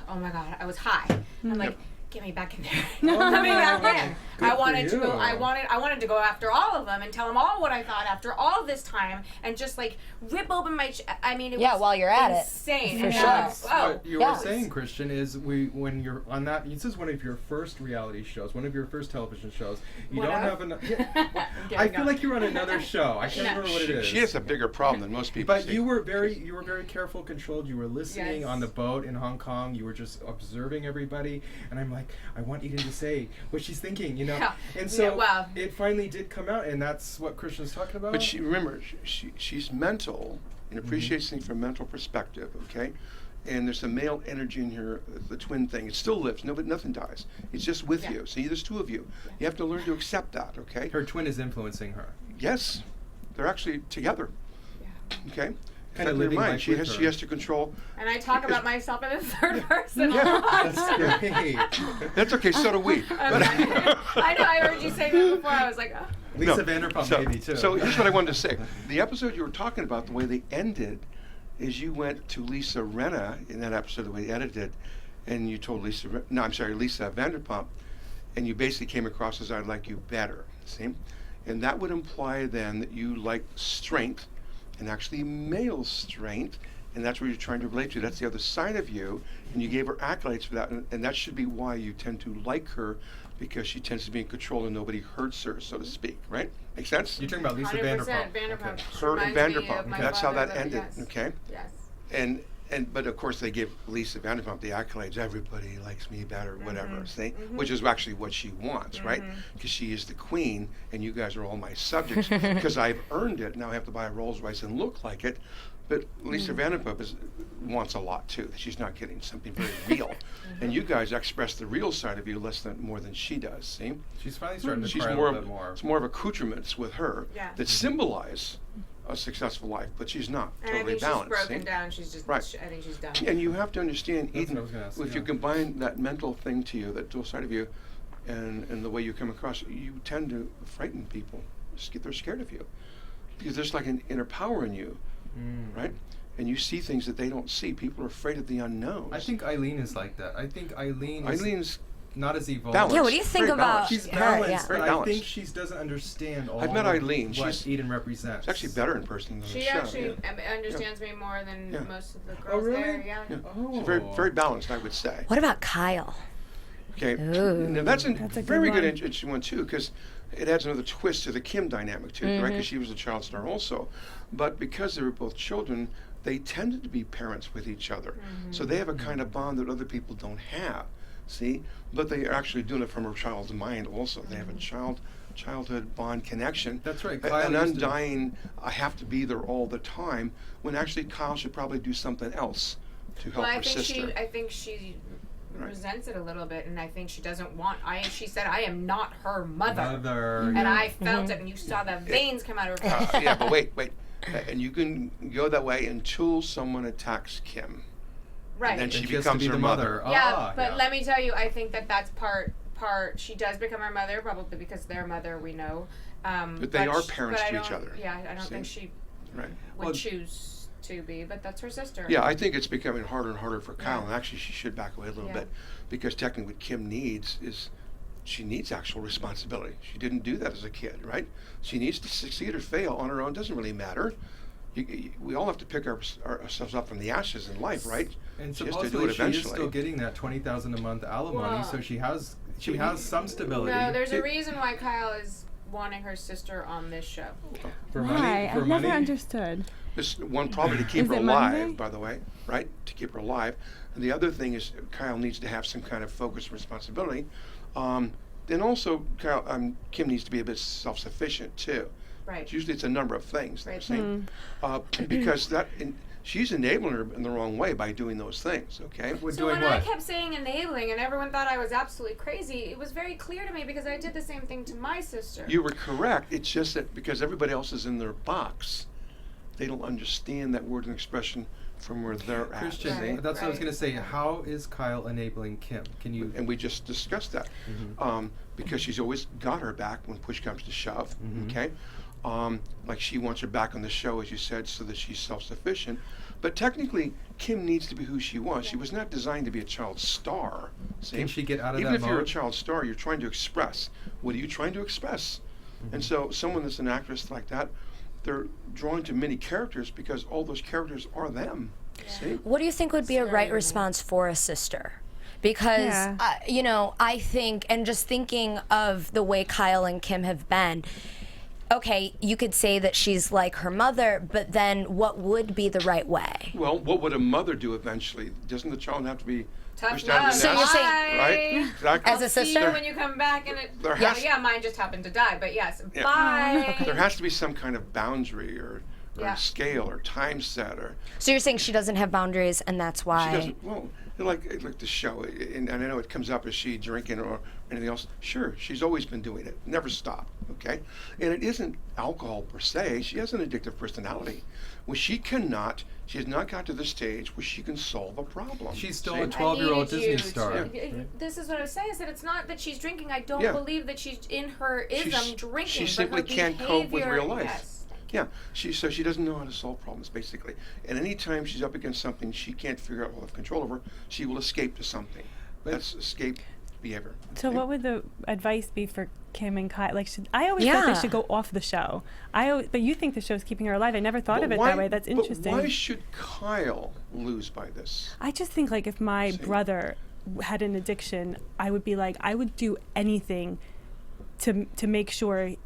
oh my god. I was high. I'm like, get me back in there. Let me back in. I wanted to go. I wanted to go after all of them and tell them all what I thought after all this time, and just rip open my. I mean, it was while you're at insane. it, for sure. What you were saying, Christian, is when you're on that. This is one of your first reality shows, one of your first television shows. You don't have enough. I feel like you're on another show. I can't remember what it is. She has a bigger problem than most people. But you were very careful, controlled. You were listening on the boat in Hong Kong. You were just observing everybody, and I'm like, I want Eden to say what she's thinking, And so it finally did come out, and that's what Christian's talking about. But remember, she's mental and appreciates things from a mental perspective, okay? And there's a male energy in here, the twin thing. It still lives. Nothing dies. It's just with you. See, there's two of you. You have to learn to accept that, okay? Her twin is influencing her. Yes. They're actually together. Okay? Kind of living life she has to control. And I talk about myself in the third person. That's great. That's okay. So do we. I know. I heard you say that before. I was like, oh. Lisa Vanderpump maybe too. So here's what I wanted to say. The episode you were talking about, the way they ended, is you went to Lisa Rinna in that episode, the way they edited, and you told Lisa Vanderpump, and you basically came across as I'd like you better. See, and that would imply then that you like strength. And actually male strength, and that's what you're trying to relate to. That's the other side of you, and you gave her accolades for that, and that should be why you tend to like her, because she tends to be in control and nobody hurts her, so to speak, right? Make sense? You're talking about Lisa Vanderpump. Vanderpump. Her and Vanderpump. That's how that ended, okay? Yes. But of course they give Lisa Vanderpump the accolades. Everybody likes me better, whatever. See, which is actually what she wants, right? Because she is the queen, and you guys are all my subjects. Because I've earned it. Now I have to buy a Rolls Royce and look like it. But Lisa Vanderpump wants a lot too. She's not getting something very real, and you guys express the real side of you more than she does. See, she's finally starting to cry a little bit more. It's more of accoutrements with her that symbolize a successful life, but she's not totally balanced. She's broken down. She's just. I think she's done. And you have to understand, Eden, if you combine that mental thing to you, that dual side of you, and the way you come across, you tend to frighten people. They're scared of you because there's like an inner power in you, right? And you see things that they don't see. People are afraid of the unknown. I think Eileen is like that. I think Eileen's not as evolved. Balanced. Yeah, what do you think about She's her? balanced, but balanced. I think she doesn't understand all I've met Eileen. what Eden represents. She's actually better in person than She the show. actually understands me more than most of the girls Oh, really? there. Yeah. Oh. She's very, very balanced, I would say. What about Kyle? Okay, Ooh. now that's a very good good one. interesting one too, because it adds another twist to the Kim dynamic too, right? Because she was a child star also, but because they were both children, they tended to be parents with each other, so they have a kind of bond that other people don't have. See, but they are actually doing it from her child's mind also. They have a childhood bond connection. That's right. An undying, I have to be there all the time, when actually Kyle should probably do something else to help Well, her sister. I think she Right. resents it a little bit, and I think she doesn't want. She said, "I am not her mother," Mm-hmm. and I felt it, and you saw the veins come out of her face. Yeah, but wait. And you can go that way until someone attacks Kim. Right. And then she And has to becomes be her the mother. Yeah, but let me tell you, I think that's part. She does become her mother, probably because their mother we know. But they are parents but I to each don't- other. Yeah, I don't See? think she Right. would Well- choose to be, but that's her sister. Yeah, I think it's becoming harder and harder for Kyle, Yeah. and actually she should back away a little Yeah. bit, because technically what Kim needs is, she needs actual responsibility. She didn't do that as a kid, right? She needs to succeed or fail on her own, doesn't really matter. We all have to pick ourselves up from the ashes in life, right? And She has to do supposedly it she is still eventually. getting that $20,000 a month alimony, Well, so she has some stability. No, there's a See- reason why Kyle is wanting her sister on this show. For Why? money, for I've money. never understood. This one, probably to keep Is her it alive, Monday? by the way, right? To keep her alive. And the other thing is Kyle needs to have some kind of focus and responsibility. Then also, Kim needs to be a bit self-sufficient too. Right. Usually it's a number of things that Right. I'm saying. Because she's enabling her in the wrong way by doing those things, okay? We're So doing when I what? kept saying enabling and everyone thought I was absolutely crazy, it was very clear to me because I did the same thing to my sister. You were correct. It's just that because everybody else is in their box, they don't understand that word and expression from where they're at. Christian, see? that's what I was Right. going to say. How is Kyle enabling Kim? Can you? And we just discussed that. Because she's always got her back when push comes to shove, okay? Like she wants her back on the show, as you said, so that she's self-sufficient. But technically, Kim needs to be who she was. She was not designed to be a child star. See? Can she get out of Even that if you're a mode? child star, you're trying to express. What are you trying to express? And so someone that's an actress like that, they're drawn to many characters because all those characters are them. See? What do you think would be a right response for a sister? Because, Yeah. I think, and just thinking of the way Kyle and Kim have been, okay, you could say that she's like her mother, but then what would be the right way? Well, what would a mother do eventually? Doesn't the child have to be Tough pushed out of love. the So nest? you're saying- Right? Exactly. As a See you sister? when you come back and There has- mine just happened to die, but yes, Yeah. bye. There has to be some kind of boundary or Yeah. scale or time set or So you're saying she doesn't have boundaries, and that's why? she doesn't. Well, like the show, and I know it comes up, is she drinking or anything else? Sure, she's always been doing it, never stopped. Okay, and it isn't alcohol per se. She has an addictive personality. Well, she has not got to the stage where she can solve a problem. She's still See? a 12-year-old I needed Disney you star. to- This is what I was saying. I said it's not that she's drinking. I don't Yeah. believe that she's in her ism drinking. She but simply her can't cope with behavior- real life. Yes. Yeah, so she doesn't know how to solve problems, basically. And anytime she's up against something she can't figure out or have control over, she will escape to something. That's escape behavior. So okay? what would the advice be for Kim and Kyle? Like, I always thought they Yeah. should go off the show. But you think the show's keeping her alive. I never thought But of it why- that way. That's interesting. But why should Kyle lose by this? I just think, like, if my See? brother had an addiction, I would be like, I would do anything to make sure he's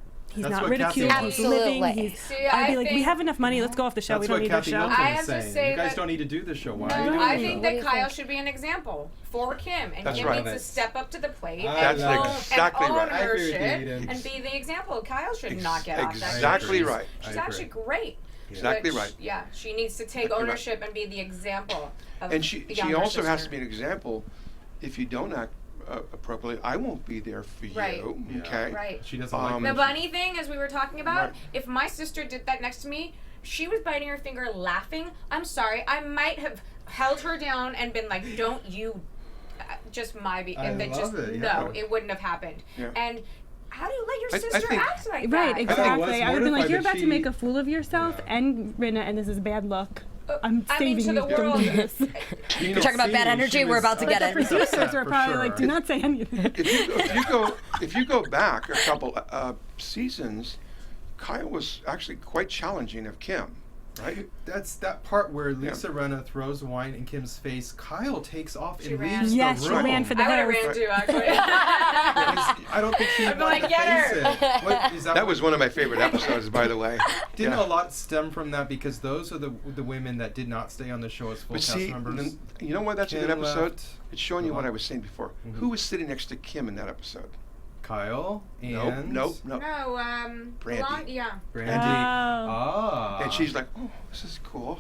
That's not what ridiculed, Kathy he's was- living. Absolutely. See, I'd I be like, we think- have enough money. Let's go off the show. That's we don't what need Kathy the show. Hilton I is have to saying. say You guys that- don't need to do the show. Why are No, you doing I it? think What that do you Kyle think? should be an example for Kim, and That's Kim right. needs to step up to the plate That's and own, exactly and own right. I her agree with you, shit Eden. and be the example. Kyle should not get off that. Exactly I agree. right. She's I actually agree. great. Exactly But right. Yeah, she needs to take Exactly right. ownership and be the example of And she the younger also has sister. to be an example. If you don't act appropriately, I won't be there for Right. you. Yeah. Okay. Right. She doesn't like Um, The it. bunny thing, as we were talking about, Right. if my sister did that next to me, she was biting her finger laughing. I'm sorry, I might have held her down and been like, don't you, just my, I and that just, love it, no, yeah. it wouldn't have happened. Yeah. And how do you let your I sister think- act like Right, that? I was exactly. I would have been like, mortified you're that about to she- make a fool of yourself Yeah. and Rinna, and this is a bad look. I'm I mean, saving to you. the Don't world. do this. You're talking about bad energy, we're about to get it. Producers are probably like, do not say anything. If you go back a couple seasons, Kyle was actually quite challenging of Kim, right? That's that part where Lisa Rinna throws wine in Kim's face. Kyle takes off She and ran. leaves Yes, the she room. ran for the I would have house. ran too, actually. I don't think she I'd be wanted like, to "Get face her." it. What, is That was one of my favorite episodes, by the way. Didn't Yeah. a lot stem from that because those are the women that did not stay on the show as full But cast see, members. you know why that's a good Kim episode? left. It's showing you what Uh-huh. I was saying before. Who was sitting next to Kim in that episode? Kyle and Nope. No, Brandy. yeah. Brandy. Oh. Ah. And she's like, oh, this is cool.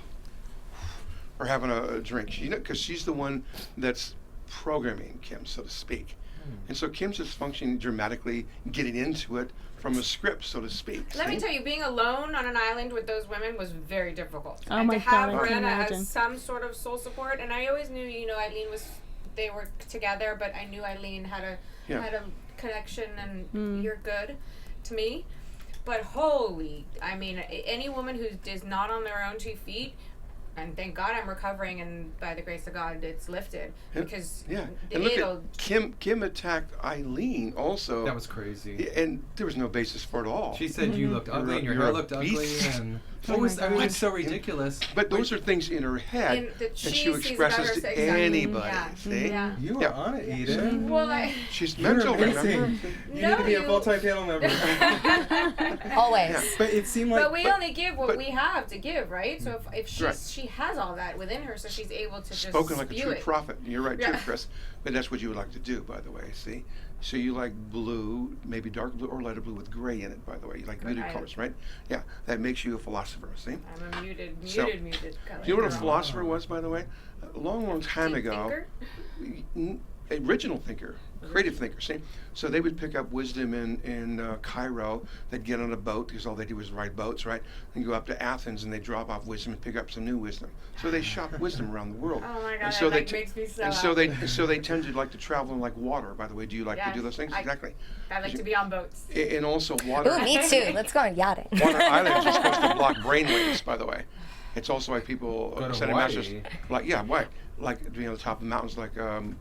or having a drink. Because she's the one that's programming Kim, so to speak. And so Kim's just functioning dramatically, getting into it from a script, so to speak. Let me tell you, being alone on an island with those women was very difficult. Oh and my to have God, I can Rinna imagine. as some sort of soul support, and I always knew, Eileen they were together, but I knew Eileen had a connection, and you're good to me. But any woman who is not on their own 2 feet, and thank God I'm recovering, and by the grace of God, it's lifted. Because and look at Kim attacked Eileen also. That was crazy. And there was no basis for it at all. She said you looked ugly and your hair looked ugly, and it was so ridiculous. But those are things in her head that she expresses to anybody. See? Yeah. You were on it, Eden. Well, She's You're mental, amazing. remember? You need to be a full-time panel member. Always. But it seemed like. but we only give what we have to give, right? So if she Right. has all that within her, so she's able to just Spoken like a spew true it. prophet. You're right, Yeah. too, Chris. But that's what you would like to do, by the way. See, so you like blue, maybe dark blue or lighter blue with gray in it. By the way, you like muted Right. colors, right? Yeah, that makes you a philosopher. See. I'm a muted So, color. You know what a philosopher was, by the way? A long time Deep ago. thinker? Original thinker, creative thinker. See, so they would pick up wisdom in Cairo. They'd get on a boat because all they do was ride boats, right? And go up to Athens and they drop off wisdom and pick up some new wisdom. So they shop wisdom around the world. Oh my God, and so that makes me so And so happy. they tend to like to travel in like water. By the way, do you like to do Yes, those things? Exactly. I like to be on boats. And also water. Ooh, me too. Let's go on yachting. Water islands are supposed to block brainwaves, by the way. It's also why people Go to send Hawaii. messages why? Like being on the top of mountains like Machu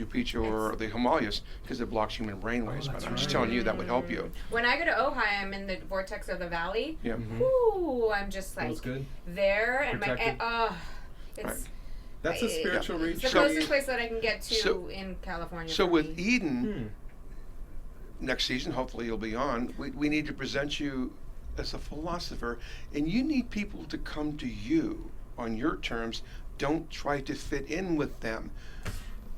Picchu or the Himalayas because it blocks human brainwaves. that's I'm just right. telling you that would help you. When I go to Ojai, I'm in the vortex of the valley. Yeah. Ooh, I'm just Feels like good. there, and Protected. it's Right. That's a spiritual it's reach. the closest place that I can get to So- in California. So for with me. Eden, next season, hopefully you'll be on, we need to present you as a philosopher, and you need people to come to you on your terms. Don't try to fit in with them.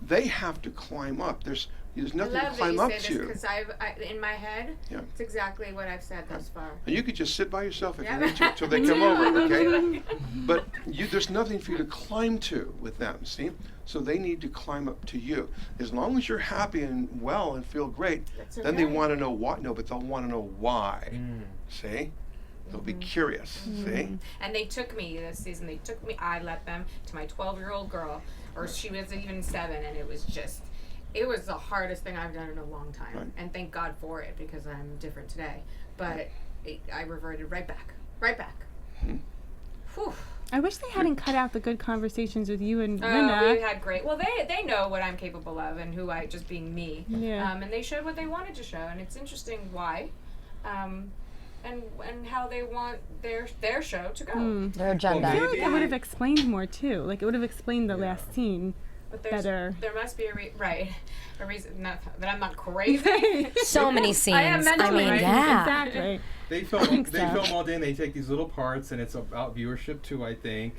They have to climb up. There's nothing I to love that climb you up say this to. because in my head, Yeah. it's exactly what I've said thus far. And you could just sit by yourself if Yeah. you need to until they come over, okay? But there's nothing for you to climb to with them, see? So they need to climb up to you. As long as you're happy and well and feel great, That's then they okay. want to know what. No, but they'll want to know why. See? They'll be curious, see? And they took me this season. I let them to my 12-year-old girl, or she was even 7, and it was the hardest thing I've done in a long time. Right. And thank God for it because I'm different today. But I reverted right back. Whew. I wish they hadn't cut out the good conversations with you and We Rinna. had great. Well, they know what I'm capable of and who I just being me. Yeah. And they showed what they wanted to show, and it's interesting why, and how they want their show to go. Their agenda. I feel like it would have explained more too. Like it would have explained the last scene But better. there must be a reason. Not that I'm not crazy. So many scenes. I am mentally mean, right. yeah. Exactly. They think film so. all day and they take these little parts and it's about viewership too, I think.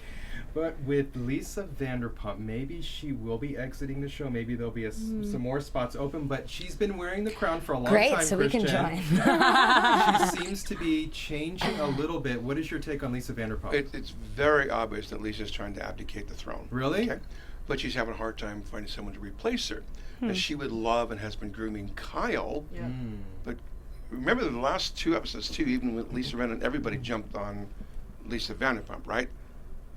But with Lisa Vanderpump, maybe she will be exiting the show. Maybe there'll be some more spots open. But she's been wearing the crown for a long Great, time. so we can Christian. join. She seems to be changing a little bit. What is your take on Lisa Vanderpump? It's very obvious that Lisa's trying to abdicate the throne. Really? Okay? But she's having a hard time finding someone to replace her. As she would love and has been grooming Kyle. Yeah. But remember the last 2 episodes too, even with Lisa Rinna, everybody jumped on Lisa Vanderpump, right?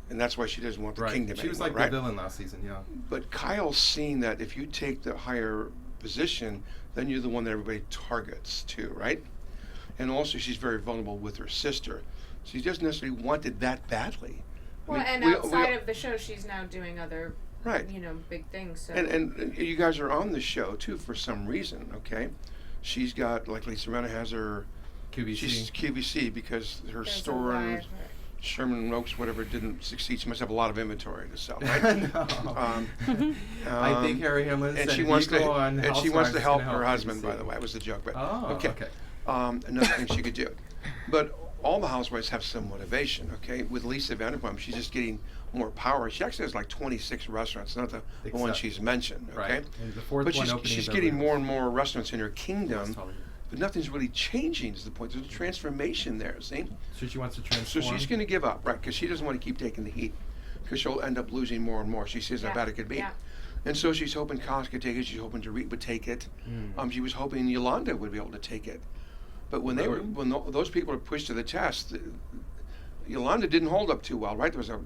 And that's why she doesn't want the Right. kingdom She was anymore, like right? the villain last season, yeah. But Kyle's seen that if you take the higher position, then you're the one that everybody targets too, right? And also she's very vulnerable with her sister. She doesn't necessarily wanted that badly. Well, and outside of the show, she's now doing other, Right. big things. So. And you guys are on the show too for some reason, okay? She's got, like Lisa Rinna has her, QVC. she's QVC because her There's a store in live- Sherman Oaks, whatever, didn't succeed. She must have a lot of inventory to sell, right? No. I think Harry Hamlin and said she if wants you to, go on and she wants Housewives, to it's help gonna her help husband, by QVC. the way. It was a joke, but Oh, okay. Another thing she could do. But all the housewives have some motivation, okay? With Lisa Vanderpump, she's just getting more power. She actually has like 26 restaurants, not the one Except- she's mentioned, okay? Right. And the fourth But one she's, opening she's in getting Beverly more and more restaurants in her kingdom, West Hollywood. but nothing's really changing is the point. There's a transformation there, see? So she wants to So transform. she's going to give up, right? Because she doesn't want to keep taking the heat. because she'll end up losing more and more. She sees how bad it could be. Yeah. And so she's hoping Kos could take it. She's hoping Dorit would take it. She was hoping Yolanda would be able to take it. But when those people were pushed to the test, Yolanda didn't hold up too well, right? There was a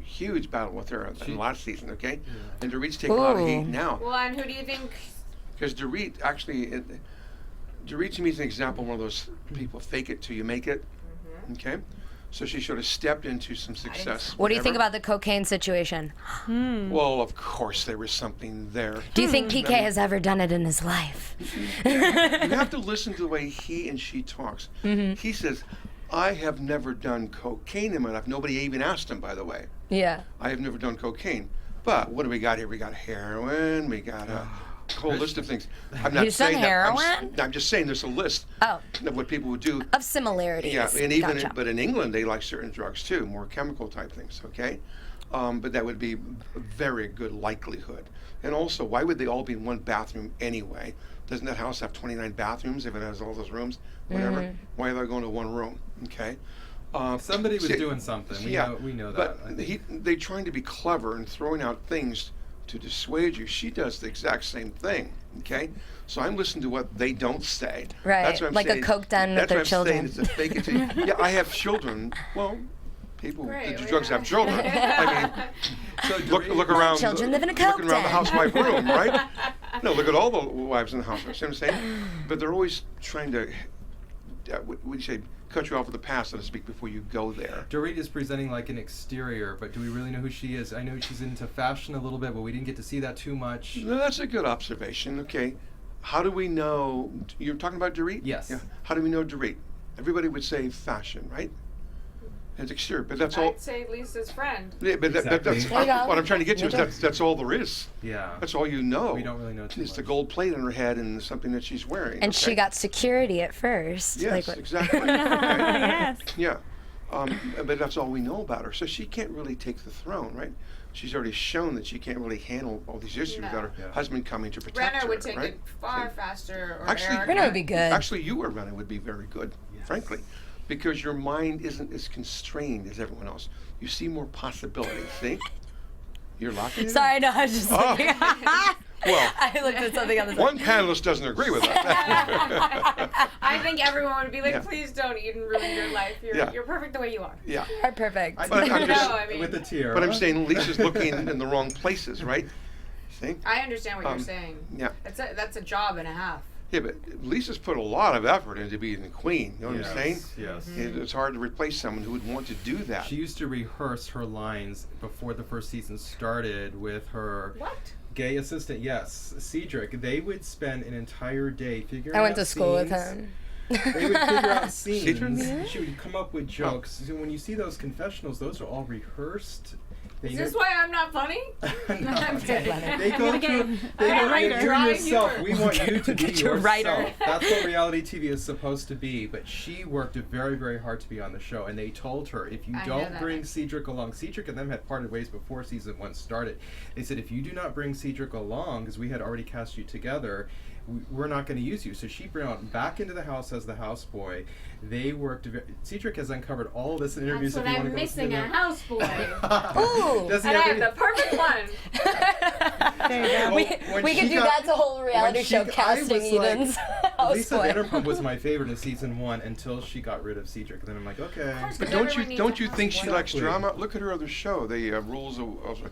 huge battle with her in the last season, okay? And Dorit's taking a lot of heat now. Well, and who do you think? Because Dorit actually, Dorit to me is an example of one of those people, fake it till you make it, okay? So she sort of stepped into some success. What do you think about the cocaine situation? Well, of course there was something there. Do you think PK has ever done it in his life? You have to listen to the way he and she talks. He says, I have never done cocaine in my life. Nobody even asked him, by the way. Yeah. I have never done cocaine. But what do we got here? We got heroin, we got a whole list of things. I'm not You've done saying that. heroin? I'm just saying there's a list of what people would do. Of similarities. Yeah, and even Gotcha. in England they like certain drugs too, more chemical type things, okay? But that would be a very good likelihood. And also, why would they all be in one bathroom anyway? Doesn't that house have 29 bathrooms if it has all those rooms? Whatever. Why are they going to one room? Okay. Somebody was doing something. We know that. But they're trying to be clever and throwing out things to dissuade you. She does the exact same thing. Okay. So I'm listening to what they don't say. Right. That's what I'm like saying. a coke den with their children. That's what I'm saying. It's a fake it. Yeah, I have children. Well, people who do drugs have children. I mean, so look around. Children live in a coke looking around the den. housewife room, right? No, look at all the wives in the house. See what I'm saying? But they're always trying to. What do you say? Cut you off with the past, so to speak, before you go there. Dorit is presenting like an exterior, but do we really know who she is? I know she's into fashion a little bit, but we didn't get to see that too much. No, that's a good observation. Okay, how do we know? You're talking about Dorit? Yes. Yeah. How do we know Dorit? Everybody would say fashion, right? It's exterior, but that's all. I'd say Lisa's friend. Yeah, but that's There you go. what I'm trying to get to. Is that's all there is. Yeah. That's all you know. We don't really know too It's the much. gold plate on her head and something that she's wearing. And she okay? got security at first. Yes, what- exactly. Okay. Yes. Yeah, but that's all we know about her. So she can't really take the throne, right? She's already shown that she can't really handle all these issues without her husband coming to protect Renner her. would take right? it far faster. Or Actually, Erika. Rinna would be good. Actually, you or Renner would be very good, frankly, because your mind isn't as constrained as everyone else. You see more possibilities. See? You're laughing. Sorry, no, I was just looking. Well, I looked at something on the side. one panelist doesn't agree with that. I think everyone would be like, Yeah. please don't Eden ruin your life. You're perfect the way you are. Yeah. Are perfect. But I'm just, No, I mean, With the tiara. but I'm saying Lisa's looking in the wrong places, right? See? I understand what you're saying. Yeah. That's a job and a half. Yeah, but Lisa's put a lot of effort into being the queen. You know what I'm saying? Yes. It's hard to replace someone who would want to do that. She used to rehearse her lines before the first season started with her What? gay assistant. Yes, Cedric. They would spend an entire day figuring out I went to school with scenes. him. They would figure out scenes. Cedric? She would come up with jokes. So when you see those confessionals, those are all rehearsed. They Is this why I'm not funny? No. I'm kidding. They go through. They I'm go a through dry yourself. humor. We want you to be Get your yourself. writer. That's what reality TV is supposed to be. But she worked very, very hard to be on the show, and they told her if you I know don't that. bring Cedric along, Cedric and them had parted ways before season 1 started. They said if you do not bring Cedric along, because we had already cast you together, we're not going to use you. So she brought him back into the house as the houseboy. They worked. Cedric has uncovered all of this in interviews. That's if what you I'm want to go missing, a houseboy. Ooh. Does he And I have have any- the perfect one. There you go. When we she could do got- that to a whole reality when show she- I casting was like, Eden's Lisa houseboy. Vanderpump was my favorite in season 1 until she got rid of Cedric. And then I'm like, okay. course. But Everyone don't needs you a think she housewife. likes drama? Look at her other show, the Rules of.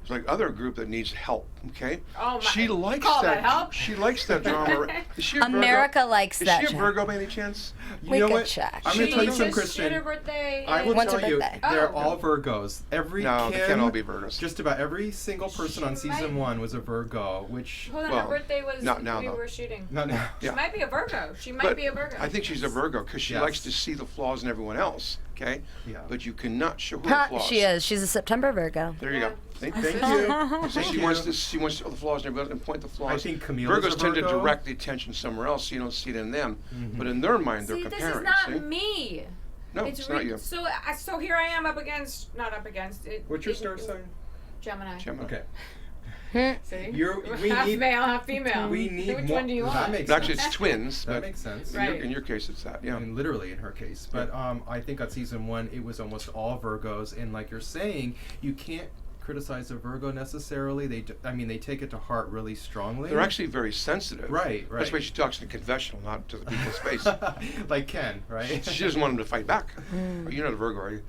It's like other group that needs help. Okay. Oh my! She likes call that. that help? She likes that drama. Is she a Virgo? America likes Is that she a show. Virgo by any chance? You We know could what? check. I'm going to tell you She some, just did her Christian. birthday. I will in- When's her tell you, birthday? they're Oh. all Virgos. Every No, they Kim, can't all be Virgos. Just about every single person on She season might- 1 was a Virgo, which Hold on, Well, her birthday was not now, we though. were shooting. not now. She Yeah. might be a Virgo. She might But be a Virgo. I think she's a Virgo because she Yes. likes to see the flaws in everyone else. Okay. Yeah. But you cannot show her Huh, flaws. she is. She's a September Virgo. There you go. See? Thank you. So Thank she you. wants to see the flaws in everybody else and point the flaws. I think Camille is Virgos a tend to Virgo. direct the attention somewhere else, so you don't see it in them. But in their mind, they're See, this comparing. is not see? me. No, it's not you. So here I am up against, not up against it. What's your it- star sign? Gemini. Gemini. Okay. See? We half need male, half female. we need Which more. one do you That want? makes Actually, sense. it's twins. That but makes sense. Right. In your case, it's that. Yeah. I mean, literally in her case. But I think on season 1, it was almost all Virgos, and like you're saying, you can't criticize a Virgo necessarily. They take it to heart really strongly. They're actually very sensitive. Right. That's why she talks in the confessional, not to the people's face. like Ken, right? She doesn't want him to fight back. You're not a Virgo, are you?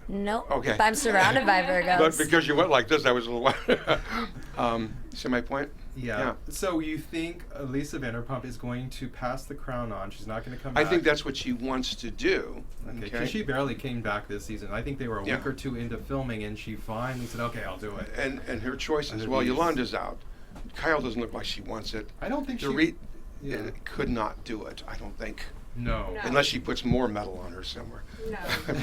No. Okay. But I'm surrounded by Virgos. But because you went like this, I was a little. See my point? Yeah. So you think Lisa Vanderpump is going to pass the crown on? She's not going to come back? I think that's what she wants to do. Okay, Okay. 'cause she barely came back this season. I think they were a week or two into filming, and she finally said, "Okay, I'll do it." And her choices. Under Well, these. Yolanda's out. Kyle doesn't look like she wants it. I don't think Dorit Yeah. could not do it. I don't think, No. No. unless she puts more metal on her somewhere. No.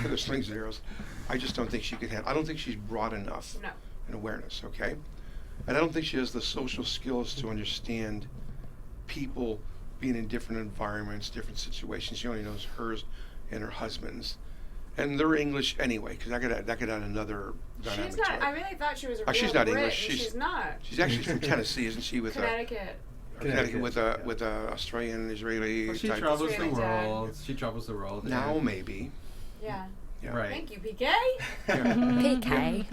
The slings and arrows. I just don't think she could handle. I don't think she's broad enough No. in awareness. Okay, and I don't think she has the social skills to understand people being in different environments, different situations. She only knows hers and her husband's, and they're English anyway. Because that could add another dynamic She's not. to it. I really thought she was a Oh, real she's not Brit, English. and she's not. She's actually from Tennessee, isn't she? With Connecticut. Connecticut with a yeah. with a Australian Israeli Well, she type. travels the Israeli dad. world. She travels the world. Now and- maybe. Yeah. Yeah. Right. Thank you, PK. Yeah. PK.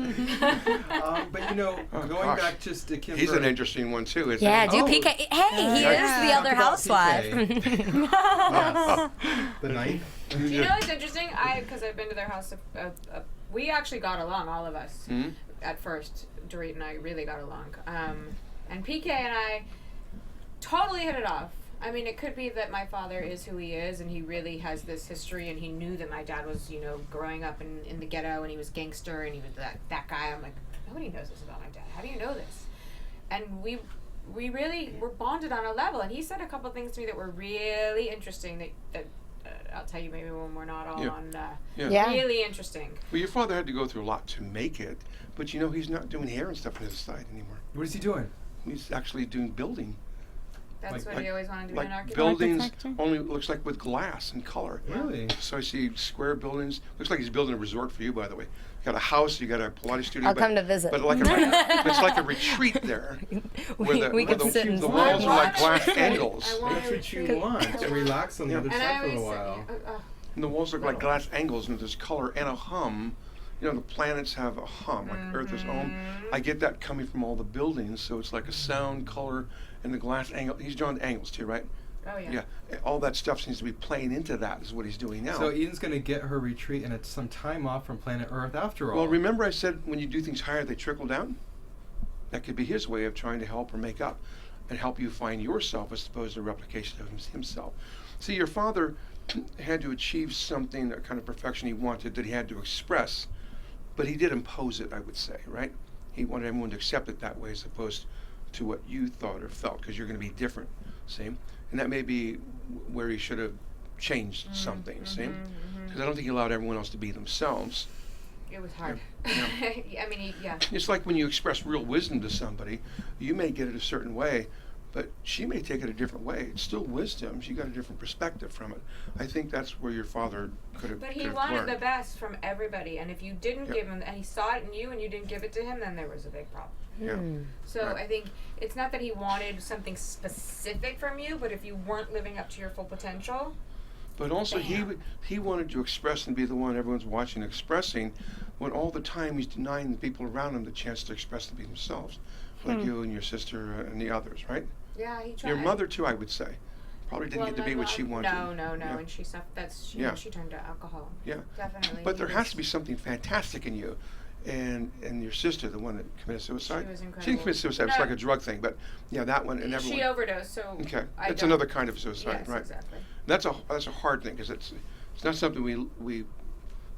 But Oh, going gosh. back just to Kimber. He's an interesting one too, isn't Yeah, he? do Oh. PK. Hey, he Yeah. is the other Talk about housewife. Yes. The ninth. Do you know what's interesting? Because I've been to their house. We actually got along, all of us. Hmm? At first, Dorit and I really got along. And PK and I totally hit it off. I mean, it could be that my father is who he is, and he really has this history, and he knew that my dad was, growing up in the ghetto, and he was gangster, and he was that guy. I'm like, nobody knows this about my dad. How do you know this? And we really were bonded on a level, and he said a couple things to me that were really interesting that I'll tell you maybe when we're not all Yeah. on. Yeah. Really interesting. Well, your father had to go through a lot to make it, but he's not doing hair and stuff on his side anymore. What is he doing? He's actually doing building. That's what Like- he always wanted to be, Like an architect. buildings Architecture? only looks like with glass and color. Really? So I see square buildings. Looks like he's building a resort for you, by the way. You got a house, you got a Pilates studio. I'll but- come to visit. But it's like a retreat there. where we where could sit and the smoke. walls are like glass I angles. want That's to what you retreat. want. To relax on the Yeah. other And I side for a always while. And the walls look like glass angles, and there's color and a hum. The planets have a hum, like Earth is home. I get that coming from all the buildings, so it's like a sound, color, and the glass angle. He's drawing angles too, right? Oh yeah. Yeah. All that stuff seems to be playing into that, is what he's doing now. So Eden's going to get her retreat and it's some time off from planet Earth after all. Well, remember I said when you do things higher, they trickle down? That could be his way of trying to help or make up and help you find yourself as opposed to a replication of himself. See, your father had to achieve something, that kind of perfection he wanted that he had to express, but he did impose it, I would say, right? He wanted everyone to accept it that way as opposed to what you thought or felt, because you're going to be different, see? And that may be where he should have changed something, see? Because I don't think he allowed everyone else to be themselves. It was hard. Yeah. I mean, yeah. It's like when you express real wisdom to somebody, you may get it a certain way, but she may take it a different way. It's still wisdom. She got a different perspective from it. I think that's where your father could have. But he could have wanted learned. the best from everybody, and if you didn't Yep. give him, and he saw it in you, and you didn't give it to him, then there was a big problem. Yeah. So Right. I think it's not that he wanted something specific from you, but if you weren't living up to your full potential, But also he wanted to express and be the one everyone's watching expressing, when all the time he's denying the people around him the chance to express and be themselves, like you and your sister and the others, right? yeah, he tried. Your mother too, I would say, probably didn't get to my be what mom- she wanted. No, Yeah. and she suffered. That's she. Yeah. She turned to alcohol. Yeah. Definitely. But there He has was- to be something fantastic in you. And your sister, the one that committed suicide? She was She incredible. didn't commit suicide, it's No. like a drug thing, but yeah, that one and everyone. She overdosed, so. Okay, I it's don't- another kind of suicide, Yes, right? exactly. That's a hard thing, because it's not something we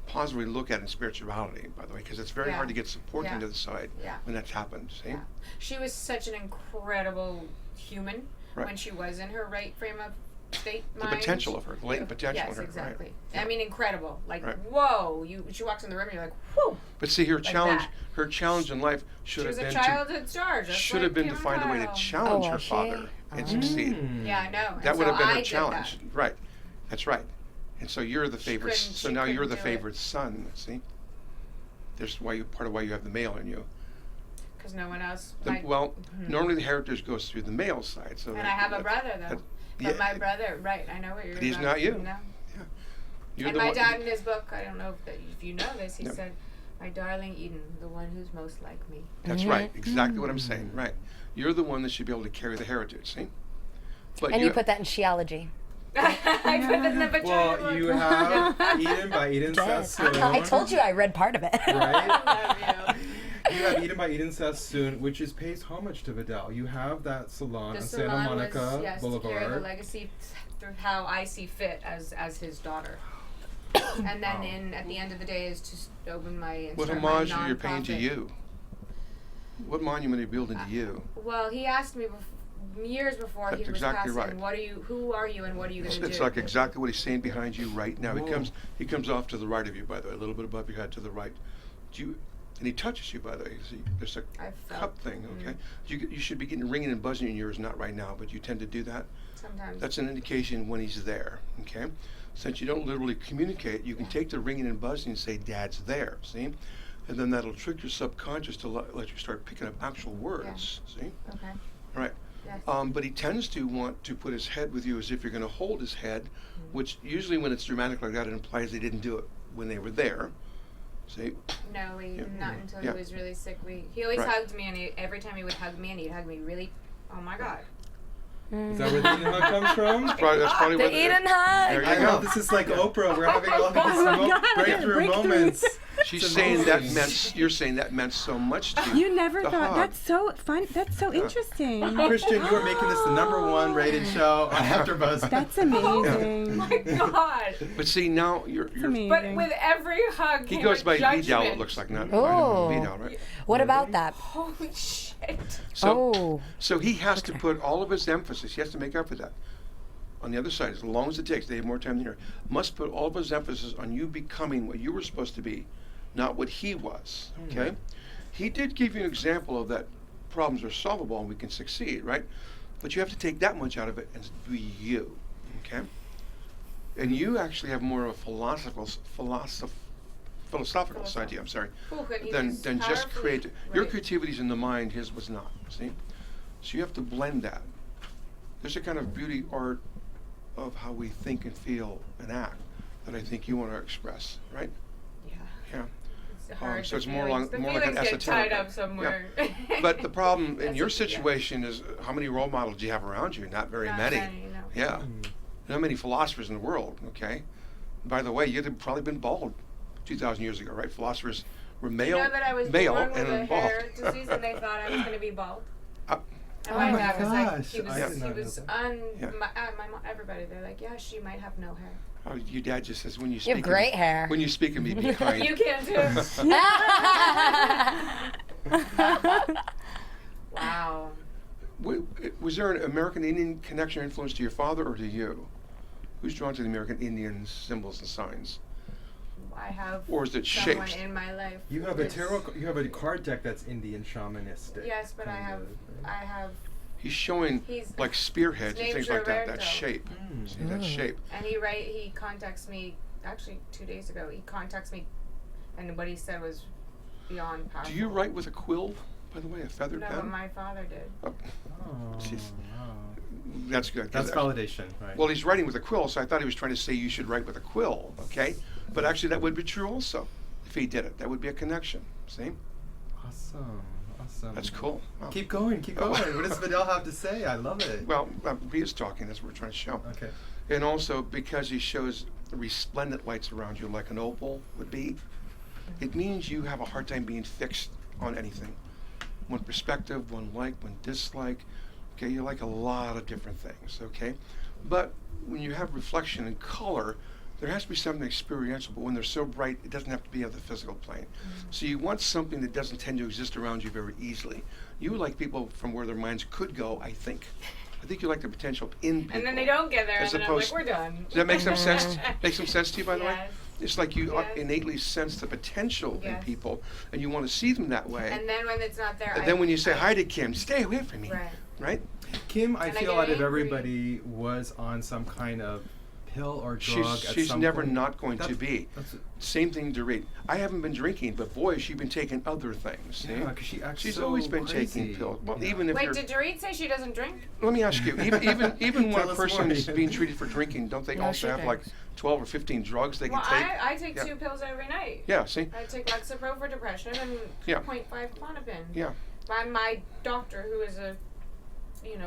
positively look at in spirituality, by the way, because it's very Yeah. hard to get support Yeah. into the side Yeah. when that's happened, see? Yeah. She was such an incredible human Right. when she was in her right frame of state The mind. potential of her, the latent potential Yes, in her, right? exactly. Yeah. I mean, incredible. Like, Right. whoa! She walks in the room, and you're like, whew. But see, her that. challenge in life should She have was a been childhood star. Just should have like been to Kim find a way to Kyle. challenge Oh, her was she? father and succeed. Yeah, I know. That And would so have been I her did challenge, that. right? That's right. And so you're the favorite. couldn't- So she now you're couldn't the do it. favorite son. See, there's part of why you have the male in you. because no one else. Normally the heritage goes through the male side. So and I have a brother though. But my brother, right? I know what you're. But he's not you. No. You're and the my one, dad in his book, I don't know if you know this, he said, "My darling Eden, the one who's most like me." That's right. Exactly what I'm saying. Right. You're the one that should be able to carry the heritage. See. But and you put that in Sheology. I put it in the vagina. Well, you have Eden by Eden Sassoon. I told you I read part of it. Right? I love you. You have Eden by Eden Sassoon, which pays homage to Vidal. You have that salon on Santa Monica was, Boulevard. To carry the legacy through how I see fit as his daughter. And then at the end of the day is to open my. What homage are you paying to you? What monument are you building to you? Well, he asked me years before That's he was exactly passing, right. who are you and what are you going to do? It's like exactly what he's saying behind you right now. He comes off to the right of you, by the way, a little bit above your head to the right. And he touches you, by the way. See, there's a cup thing, okay? You should be getting ringing and buzzing in yours, not right now, but you tend to do that. Sometimes. That's an indication when he's there, okay? Since you don't literally communicate, you can take the ringing and buzzing and say, Dad's there, see? And then that'll trick your subconscious to let you start picking up actual words, see? Okay. All right. Yes. But he tends to want to put his head with you as if you're going to hold his head, which usually when it's dramatic like that, it implies they didn't do it when they were there. See? No, not until he was really sick. He always hugged me, and every time he would hug me, and he'd hug me really, oh my God. Is that where the Eden hug comes from? That's probably the Eden hug. There you I go. know, this is like Oprah. We're having all these breakthrough moments. She's saying that meant, you're saying that meant so much to you. You never The thought, hug. that's so fun, that's so interesting. Christian, you are making this the #1 rated show on AfterBuzz. That's amazing. Oh my God. But see, now you're Amazing. But with every hug he came goes a by judgment. Vidal, it looks like, not Oh. Vidal, right? What about that? Holy shit. So he has to put all of his emphasis, he has to make up for that. On the other side, as long as it takes, they have more time than here, must put all of his emphasis on you becoming what you were supposed to be, not what he was, okay? He did give you an example of that problems are solvable and we can succeed, right? But you have to take that much out of it and be you, okay? And you actually have more of a philosophical side to you, I'm sorry, than just create. Your creativity's in the mind, his was not, see? So you have to blend that. There's a kind of beauty art of how we think and feel and act that I think you want to express, right? Yeah. It's hard. So it's the more feelings like an get esoteric. tied up somewhere. Yeah. But the problem in your That's situation is how many role models do you have around you? Not very Not many. many, no. Yeah. Not many philosophers in the world, okay? By the way, you'd have probably been bald 2,000 years ago, right? Philosophers were male, You know that I was male born with and a bald. hair disease and they thought I was going to be bald. And Oh my my dad was like, gosh, he I did was, not know that. Yeah. my mom, everybody, they're like, yeah, she might have no hair. Oh, your dad just says when you You speak. have great hair. When you speak of me, be kind. You can too. Wow. Was there an American Indian connection or influence to your father or to you? Who's drawn to the American Indian symbols and signs? I have Or is it someone shaped? in my life. You have a that's- you have a card deck that's Indian shamanistic. Yes, but I kind have, of, He's showing He's- like spearheads and his things name's like that. That Roberto. shape. See that shape. and he contacts me, actually 2 days ago, he contacts me, and what he said was beyond powerful. Do you write with a quill, by the way, a feathered No, pen? but my father did. Oh, Oh, jeez. wow. That's good. 'cause That's validation, right? Well, he's writing with a quill, so I thought he was trying to say you should write with a quill, okay? But actually, that would be true also if he did it. That would be a connection. See? Awesome. That's cool. Wow. Keep going. What does Vidal have to say? I love it. Well, he is talking. That's what we're trying to show. Okay. And also, because he shows resplendent lights around you like an opal would be, it means you have a hard time being fixed on anything. One perspective, one like, one dislike. Okay, you like a lot of different things, okay? But when you have reflection and color, there has to be something experiential, but when they're so bright, it doesn't have to be of the physical plane. So you want something that doesn't tend to exist around you very easily. You like people from where their minds could go, I think. I think you like the potential in people. And then they don't get there, as and then I'm like, opposed- we're done. Does that make some sense? Make some sense to you, by the way? Yes. It's like you Yes. innately sense the potential in Yes. people, and you want to see them that way. And then when it's not there, And then when you say hi to Kim, stay away from me, Right. right? Kim, I And I feel get out of angry. everybody was on some kind of pill or drug at She's some never point. not going to be. Same thing to Reed. I haven't been drinking, but boy, she's been taking other things. See? Yeah, 'cause she acts She's so always been crazy. taking pills. Well, Yeah. even if Wait, you're. did Dorit say she doesn't drink? Let me ask you. Even when Tell a us person more. is being treated for drinking, don't they No, also she have like drinks. 12 or 15 drugs they Well, can take? I take Yeah. 2 pills every night. Yeah. See. I take Lexapro for depression and Yeah. 0.5 Klonopin. Yeah. By my doctor, who is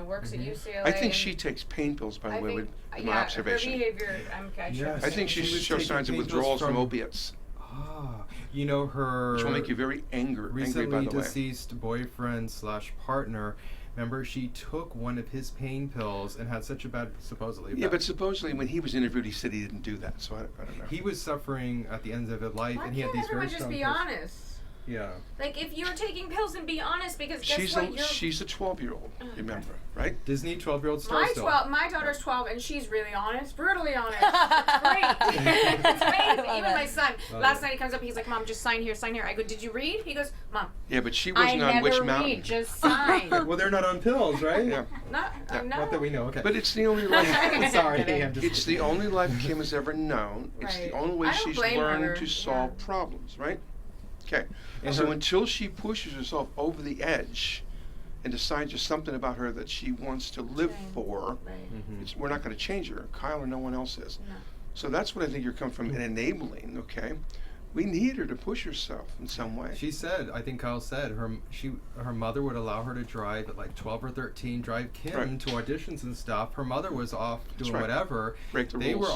works at UCLA. I think and she takes pain pills, by the I way, think, with my observation. her behavior, I Yes. I think she She was shows taking signs of pain pills withdrawals from from- opiates, Ah, you know her. which will make you very angry, by recently the way. deceased boyfriend / partner. Remember, she took one of his pain pills and had such a bad, supposedly. Yeah, but supposedly when he was interviewed, he said he didn't do that. So I don't know. he was suffering at the end of his life, Why and he had can't these very everyone just strong be pills. honest? Yeah. Like, if you're taking pills, and be honest, because guess she's what? she's a 12-year-old. Remember, right? Disney 12-year-old star My still. my daughter's 12, and she's really honest, brutally honest. It's great. It's amazing. love Even it. my son. Love Last it. night he comes up, he's like, "Mom, just sign here, sign here." I go, "Did you read?" He goes, "Mom, Yeah, but she I wasn't on never Witch read, Mountain. just sign." Well, they're not on pills, right? Yeah, Not Not that we know. Okay. but it's the only life. Sorry, I'm just. It's the only life Kim has ever known. It's the Right. only way I don't she's blame learned her, to solve yeah. problems, right? Okay. And So her- until she pushes herself over the edge and decides there's something about her that she wants to live Right. for, Right. we're not going to change her. Kyle or no one else is. No. So that's what I think you're coming from, in enabling, okay? We need her to push herself in some way. She said, I think Kyle said, her mother would allow her to drive at like 12 or 13, drive Kim Right. to auditions and stuff. Her mother was off doing right. whatever. Break the They rules.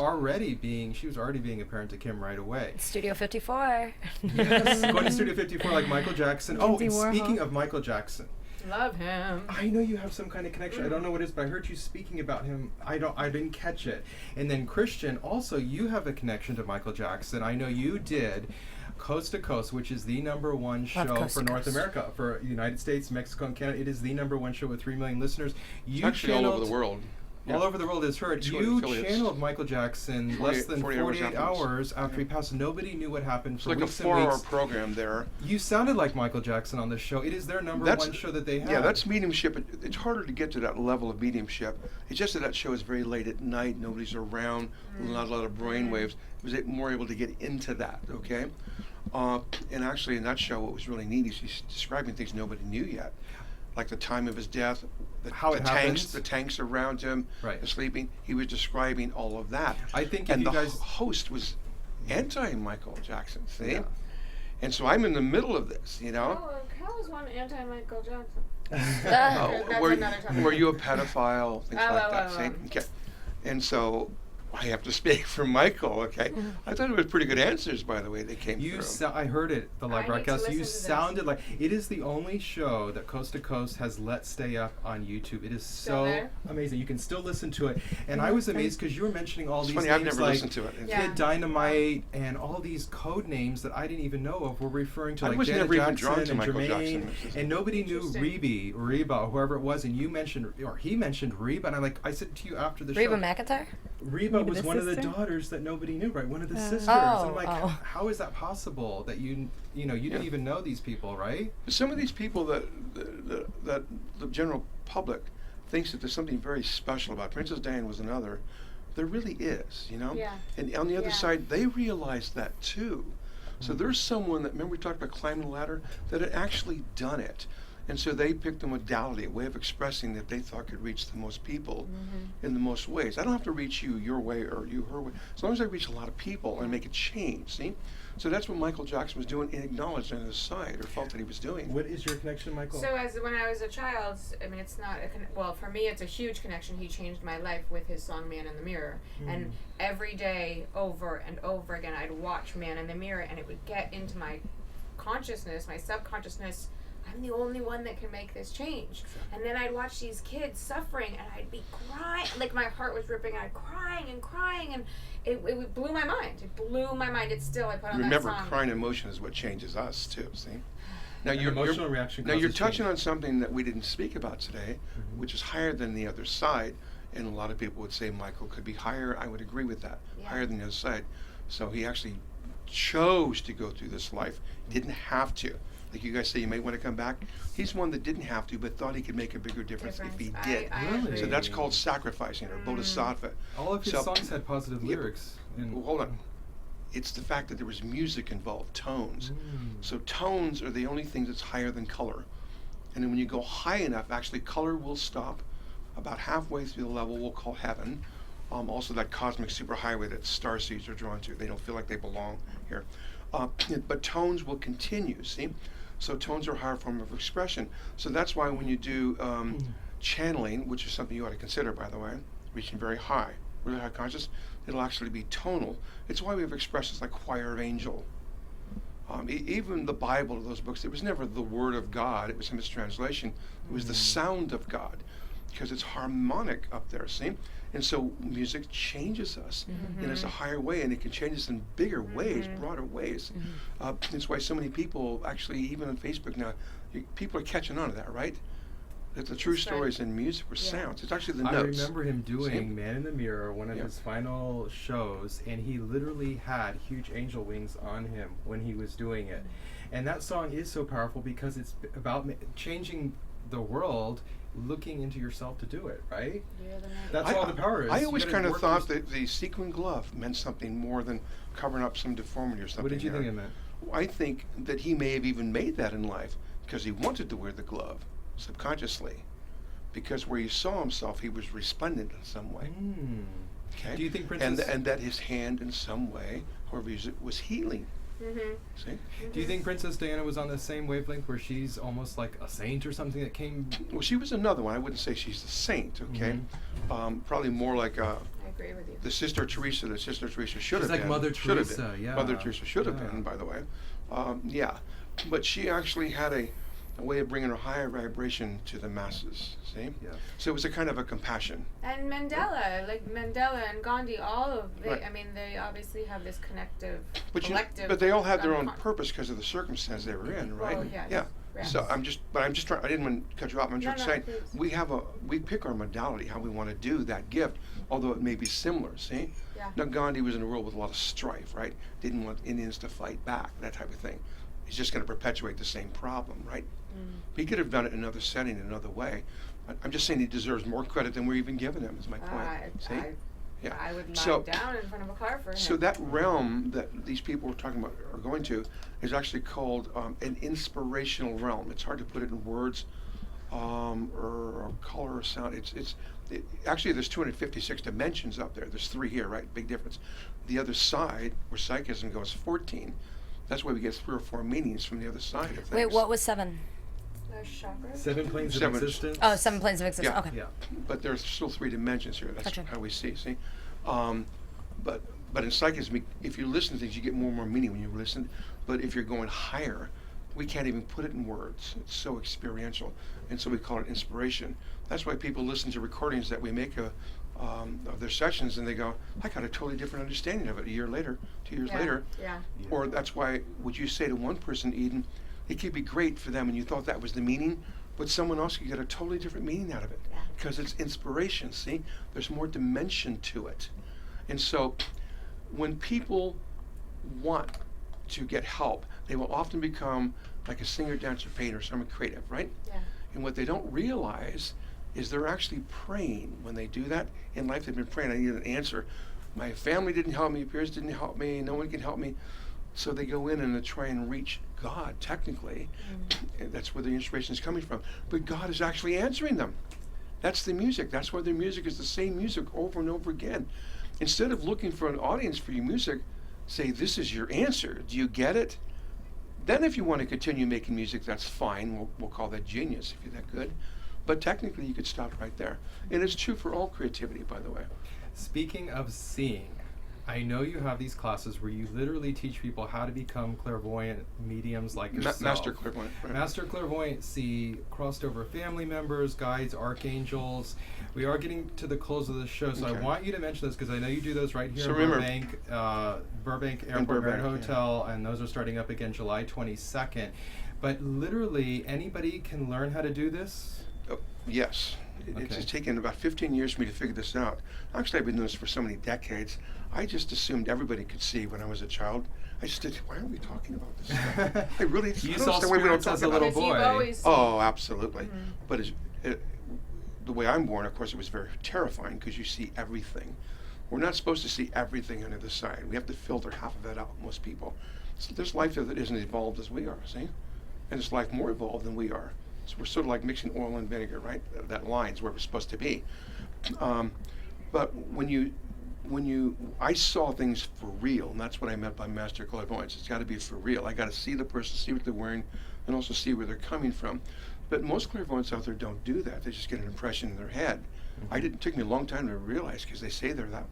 she was already being a parent to Kim right away. Studio 54. Yes, going to Studio 54 like Michael Jackson. Oh, Andy and Warhol. speaking of Michael Jackson, Love him. I know you have some kind of connection. I don't know what it is, but I heard you speaking about him. I didn't catch it. And then Christian, also you have a connection to Michael Jackson. I know you did. Coast to Coast, which is the #1 show Coast for to North Coast. America, for United States, Mexico, and Canada. It is the #1 show with 3 million listeners. You Actually, all over channeled- the world. Yeah. All over the world is heard. 200 You affiliates. channeled Michael Jackson less than 48 hours 48 afterwards. hours after he passed. Nobody knew what happened It's for like a weeks and 4-hour weeks. program there. You sounded like Michael Jackson on this show. It is their #1 show that they have. Yeah, that's mediumship. It's harder to get to that level of mediumship. It's just that show is very late at night. Nobody's around. Not a lot of brain waves. I was more able to get into that. Okay, and actually in that show, what was really neat is he's describing things nobody knew yet, like the time of his death, How it happens. the tanks around him, Right. the sleeping. He was describing all of that. I think if and you the guys- host was anti-Michael Jackson. See. Yeah. And so I'm in the middle of this, you know. Oh, Cal is one anti-Michael Jackson. Oh, That's were, another topic. were you a pedophile? Things Oh, like oh, that. oh, See? oh. Okay. And so I have to speak for Michael, okay? I thought it was pretty good answers, by the way, they came You through. I heard it, the live I need to broadcast. You listen to this. sounded like it is the only show that Coast to Coast has let stay up on YouTube. It is Still so there? amazing. You can still listen to it. And I was amazed because you were mentioning all It's these funny, names I've never like listened to it. Yeah. Kid Dynamite and all these code names that I didn't even know of were referring to I like was Janet never even Jackson drawn to and Michael Jermaine, Jackson. and nobody knew Interesting. Reba, or whoever it was, and you mentioned, or he mentioned Reba, and I said to you after the Reba show, McEntire? Reba Reba was the one of the sister? daughters that nobody knew, right? One of the Oh. sisters. And I'm Oh, like, oh. how is that possible that you didn't Yeah. even know these people, right? Some of these people that the general public thinks that there's something very special about. Princess Diana was another. There really is, you know? Yeah. And on the other Yeah. side, they realize that too. So there's someone that, remember we talked about climbing the ladder, that had actually done it. And so they picked a modality, a way of expressing that they thought could reach the most people in the most ways. I don't have to reach you your way or you her way, as long as I reach a lot of people and make a change, see? So that's what Michael Jackson was doing and acknowledged on his side, or felt that he was doing. What is your connection, Michael? So when I was a child, I mean, it's not well, for me it's a huge connection. He changed my life with his song Man in the Mirror. And every day over and over again I'd watch Man in the Mirror, and it would get into my consciousness, my subconsciousness. I'm the only one that can make this change. And then I'd watch these kids suffering, and I'd be crying, like my heart was ripping, and I'd crying, and it blew my mind. It blew my mind. It's still, I put on Remember, that song. crying emotion is what changes us too, see? Now An emotional reaction Now you're causes touching change. on something that we didn't speak about today, which is higher than the other side. And a lot of people would say Michael could be higher. I would agree with that. Yeah. Higher than the other side. So he actually chose to go through this life. Didn't have to. like you guys say, you may want to come back. He's one that didn't have to, but thought he could make a bigger difference if he did. Really? So that's called sacrificing, or bodhisattva. All of his songs had positive Yeah, lyrics. well, hold on. It's the fact that there was music involved, tones. So tones are the only things that's higher than color. And then when you go high enough, actually color will stop about halfway through the level we'll call heaven. Also that cosmic superhighway that starseeds are drawn to. They don't feel like they belong here. But tones will continue, see? So tones are a higher form of expression. So that's why when you do channeling, which is something you ought to consider, by the way, reaching very high, really high conscious, it'll actually be tonal. It's why we have expressions like choir of angel. Even the Bible, those books, it was never the word of God. It was a mistranslation. It was the sound of God, because it's harmonic up there, see? And so music changes us in a higher way, and it can change us in bigger ways, broader ways. That's why so many people, actually, even on Facebook now, people are catching on to that, right? That the true stories in music were sounds. It's actually the I notes. remember him doing Man in the Mirror, one of his final shows, and he literally had huge angel wings on him when he was doing it. And that song is so powerful because it's about changing the world, looking into yourself to do it, right? That's all the power is. I always kind of thought that the sequin glove meant something more than covering up some deformity or something. What did you think it meant? I think that he may have even made that in life because he wanted to wear the glove subconsciously, because where he saw himself, he was resplendent in some way. Okay. Do you think Princess... and that his hand in some way, however he used it, was healing. See? Do you think Princess Diana was on the same wavelength where she's almost like a saint or something that came... Well, she was another one. I wouldn't say she's a saint, okay? Probably more like I agree with you. the Sister Teresa that Sister Teresa should have She's like been. Mother Should have Teresa, been. yeah. Mother Teresa should have Yeah. been, by the way. Yeah. But she actually had a way of bringing a higher vibration to the masses, see? Yeah. So it was a kind of a compassion. And Mandela, like Mandela and Gandhi, all of Right. I mean, they obviously have this connective, But collective. but they all had their own con- purpose because of the circumstance they were in, right? Well, yes. Yeah. Yes. So I'm just trying. I didn't want to cut you off. I'm just No, saying please. we pick our modality, how we want to do that gift, although it may be similar. See? Yeah. Now Gandhi was in a world with a lot of strife, right? Didn't want Indians to fight back, that type of thing. He's just going to perpetuate the same problem, right? He could have done it in another setting, another way. I'm just saying he deserves more credit than we're even giving him. Is my point. See? Yeah. I would lie So- down in front of a car for him. So that realm that these people we're talking about are going to is actually called an inspirational realm. It's hard to put it in words or color or sound. Actually, there's 256 dimensions up there. There's 3 here, right? Big difference. The other side, where psychism goes, 14. That's why we get 3 or 4 meanings from the other side of things. Wait, what was 7? Chakras? 7 planes Seven. of existence. Oh, 7 planes of existence. Yeah. Okay. Yeah. But there's still 3 dimensions here. That's Gotcha. how we see. But in psychism, if you listen to things, you get more and more meaning when you listen. But if you're going higher, we can't even put it in words. It's so experiential, and so we call it inspiration. That's why people listen to recordings that we make of their sessions, and they go, "I got a totally different understanding of it." A year later, 2 years later, Yeah. or that's why would you say to one person, Eden, it could be great for them, and you thought that was the meaning, but someone else could get a totally different meaning out of it because it's inspiration. See, there's more dimension to it, and so when people want to get help, they will often become like a singer, dancer, painter, someone creative, right? Yeah. And what they don't realize is they're actually praying when they do that. In life, they've been praying, I need an answer. My family didn't help me, peers didn't help me, no one can help me. So they go in and they try and reach God, technically. And that's where the inspiration is coming from. But God is actually answering them. That's the music. That's why their music is the same music over and over again. Instead of looking for an audience for your music, say, this is your answer. Do you get it? Then if you want to continue making music, that's fine. We'll call that genius if you're that good. But technically, you could stop right there. And it's true for all creativity, by the way. Speaking of seeing, I know you have these classes where you literally teach people how to become clairvoyant mediums like yourself. Master clairvoyant. Right. Master clairvoyant see crossed over family members, guides, archangels. We are getting to the close of the show, so I Okay. want you to mention this because I know you do those right here So in remember- Burbank In Airport Grand Burbank, yeah. Hotel, and those are starting up again July 22nd. But literally, anybody can learn how to do this? Oh, yes. Okay. It's taken about 15 years for me to figure this out. Actually, I've been doing this for so many decades. I just assumed everybody could see when I was a child. I just did. Why aren't we talking about this stuff? I really You I don't saw understand why we don't spirits talk as a about little it. Because you've boy. always Oh, absolutely. But the way I'm born, of course, it was very terrifying because you see everything. We're not supposed to see everything on the other side. We have to filter half of it out, most people. So there's life that isn't evolved as we are, see? And there's life more evolved than we are. So we're sort of like mixing oil and vinegar, right? That line's where we're supposed to be. But I saw things for real, and that's what I meant by master clairvoyance. It's got to be for real. I got to see the person, see what they're wearing, and also see where they're coming from. But most clairvoyants out there don't do that. They just get an impression in their head. It took me a long time to realize, because they say they're that.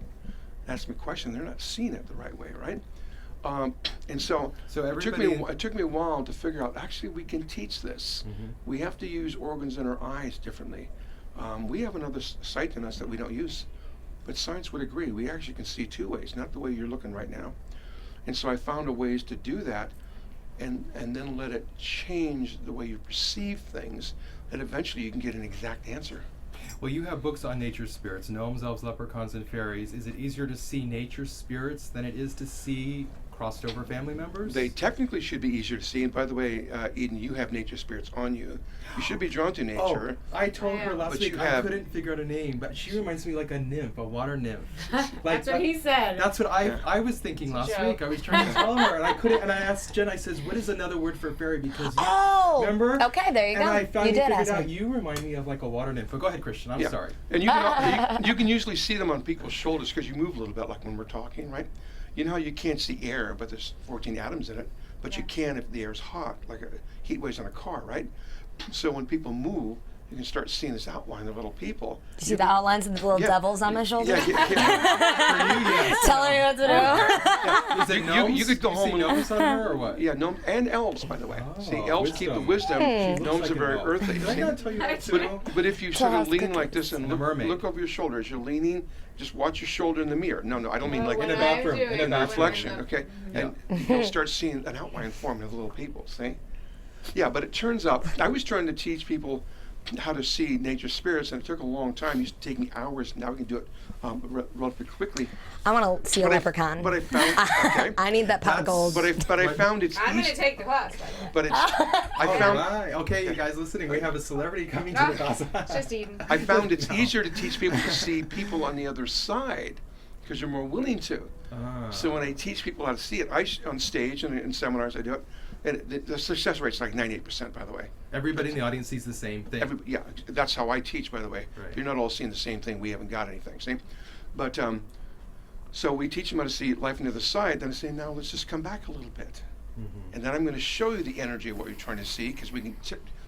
Ask me a question, they're not seeing it the right way, right? And so it took me a while to figure out, actually, we can teach this. We have to use organs in our eyes differently. We have another sight in us that we don't use. But science would agree, we actually can see two ways, not the way you're looking right now. And so I found a ways to do that and then let it change the way you perceive things, that eventually you can get an exact answer. Well, you have books on nature spirits, gnomes, elves, leprechauns, and fairies. Is it easier to see nature spirits than it is to see crossed over family members? They technically should be easier to see. And by the way, Eden, you have nature spirits on you. You should be drawn to nature. Oh, I told her last But week you I have- couldn't figure out a name, but she reminds me like a nymph, a water nymph. That's what he said. That's what I was thinking last joke. week. I was trying to tell her, and I couldn't. And I asked Jen. I says, "What is another word for fairy?" Because remember? Okay, there you and go. I finally you did figured ask out me. you remind me of like a water nymph. But go ahead, Christian. I'm sorry. And you can usually see them on people's shoulders because you move a little bit, like when we're talking, right? You know how you can't see air, but there's 14 atoms in it, but you can if the air's hot, like heat waves on a car, right? So when people move, you can start seeing this outline of little people. You see the outlines of the little devils on my shoulder? Yeah. For you, yes. Telling me what to do. Is it gnomes? You could go home and gnomes on her or what? Yeah, gnomes and elves, by the way. Oh, See, elves keep the wisdom. She looks Gnomes like are an very elf. earthy. Did I see? not tell you that too? But if you sort of Claws lean like cookies. this and The mermaid. look over your shoulder as you're leaning, just watch your shoulder in the mirror. No, I don't mean like in a when bathroom, I do in it, a in the bathroom. reflection, okay? And you'll start seeing an outline form of the little people, see? Yeah, but it turns out, I was trying to teach people how to see nature spirits, and it took a long time. It used to take me hours. Now we can do it relatively quickly. I want to see a leprechaun. But I found, okay. I need that pot of gold. But I found it's I'm going easy. to take the class, by the way. But it's, I found, Right. Okay, you guys listening, we have a celebrity coming to the class. It's just Eden. I found it's easier to teach people to see people on the other side because you're more willing to. So when I teach people how to see it, on stage and in seminars I do it, and the success rate's like 98%, by the way. Everybody in the audience sees the same thing. Yeah, that's how I teach, by the way. Right. If you're not all seeing the same thing, we haven't got anything, see? But, so we teach them how to see life on the other side, then I say, now let's just come back a little bit. And then I'm going to show you the energy of what you're trying to see, because we can,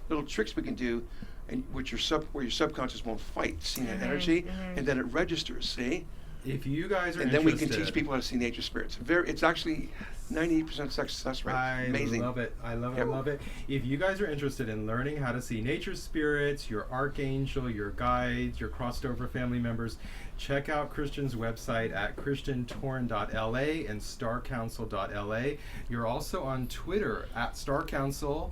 little tricks we can do, and where your subconscious won't fight, seeing that energy, and then it registers, see? If you guys are And then we interested, can teach people how to see nature spirits. It's actually 98% success rate. I Amazing. love it. I love it. Yep. I love it. If you guys are interested in learning how to see nature spirits, your archangel, your guides, your crossed over family members, check out Christian's website at christiantoren.la and starcouncil.la. You're also on Twitter at starcouncil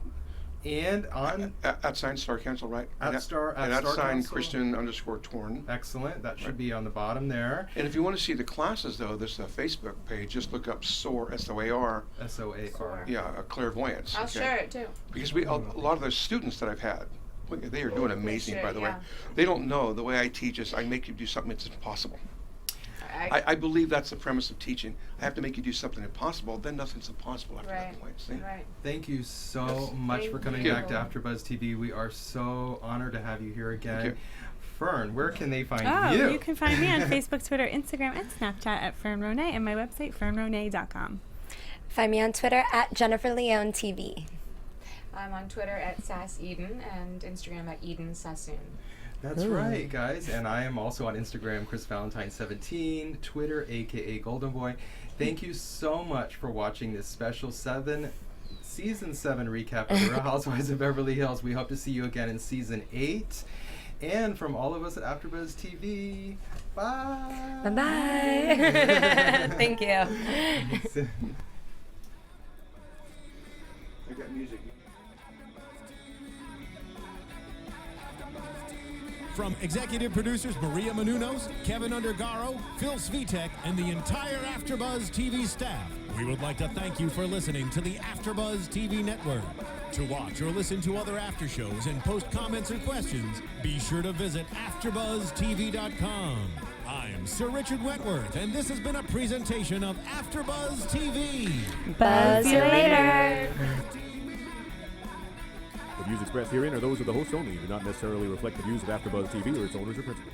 and on At sign Star Council, right? At And Star- at and at Star sign Council. Christian_Torn. excellent. That should be on the bottom there. And if you want to see the classes, though, there's a Facebook page. Just look up SOAR, S-O-A-R. SOAR. Yeah, clairvoyance. I'll okay? share it too. Because a lot of the students that I've had, they are doing amazing, share, by the way. yeah. They don't know the way I teach is I make you do something that's impossible. I believe that's the premise of teaching. I have to make you do something impossible, then nothing's impossible after that point. See? Right. Thank you so Yes. much for Thank coming you. back to AfterBuzz TV. We are so honored to have you here again. you. Fern, where can they find Oh, you? you can find me on Facebook, Twitter, Instagram, and Snapchat at Fern Ronay, and my website, fernronay.com. Find me on Twitter at Jennifer Leone TV. I'm on Twitter at Sass Eden and Instagram at Eden Sassoon. That's right, guys. And I am also on Instagram, Chris Valentine 17, Twitter, aka Golden Boy. Thank you so much for watching this special season 7 recap of The Real Housewives of Beverly Hills. We hope to see you again in season 8. And from all of us at AfterBuzz TV, bye. Bye-bye. Thank you. I got music. From executive producers Maria Menounos, Kevin Undergaro, Phil Svitek, and the entire AfterBuzz TV staff, We would like to thank you for listening to the AfterBuzz TV network. To watch or listen to other after shows and post comments or questions, be sure to visit AfterBuzzTV.com. I'm Sir Richard Wentworth, and this has been a presentation of AfterBuzz TV. Buzz you later. The views expressed herein are those of the hosts only and do not necessarily reflect the views of AfterBuzz TV or its owners or principals.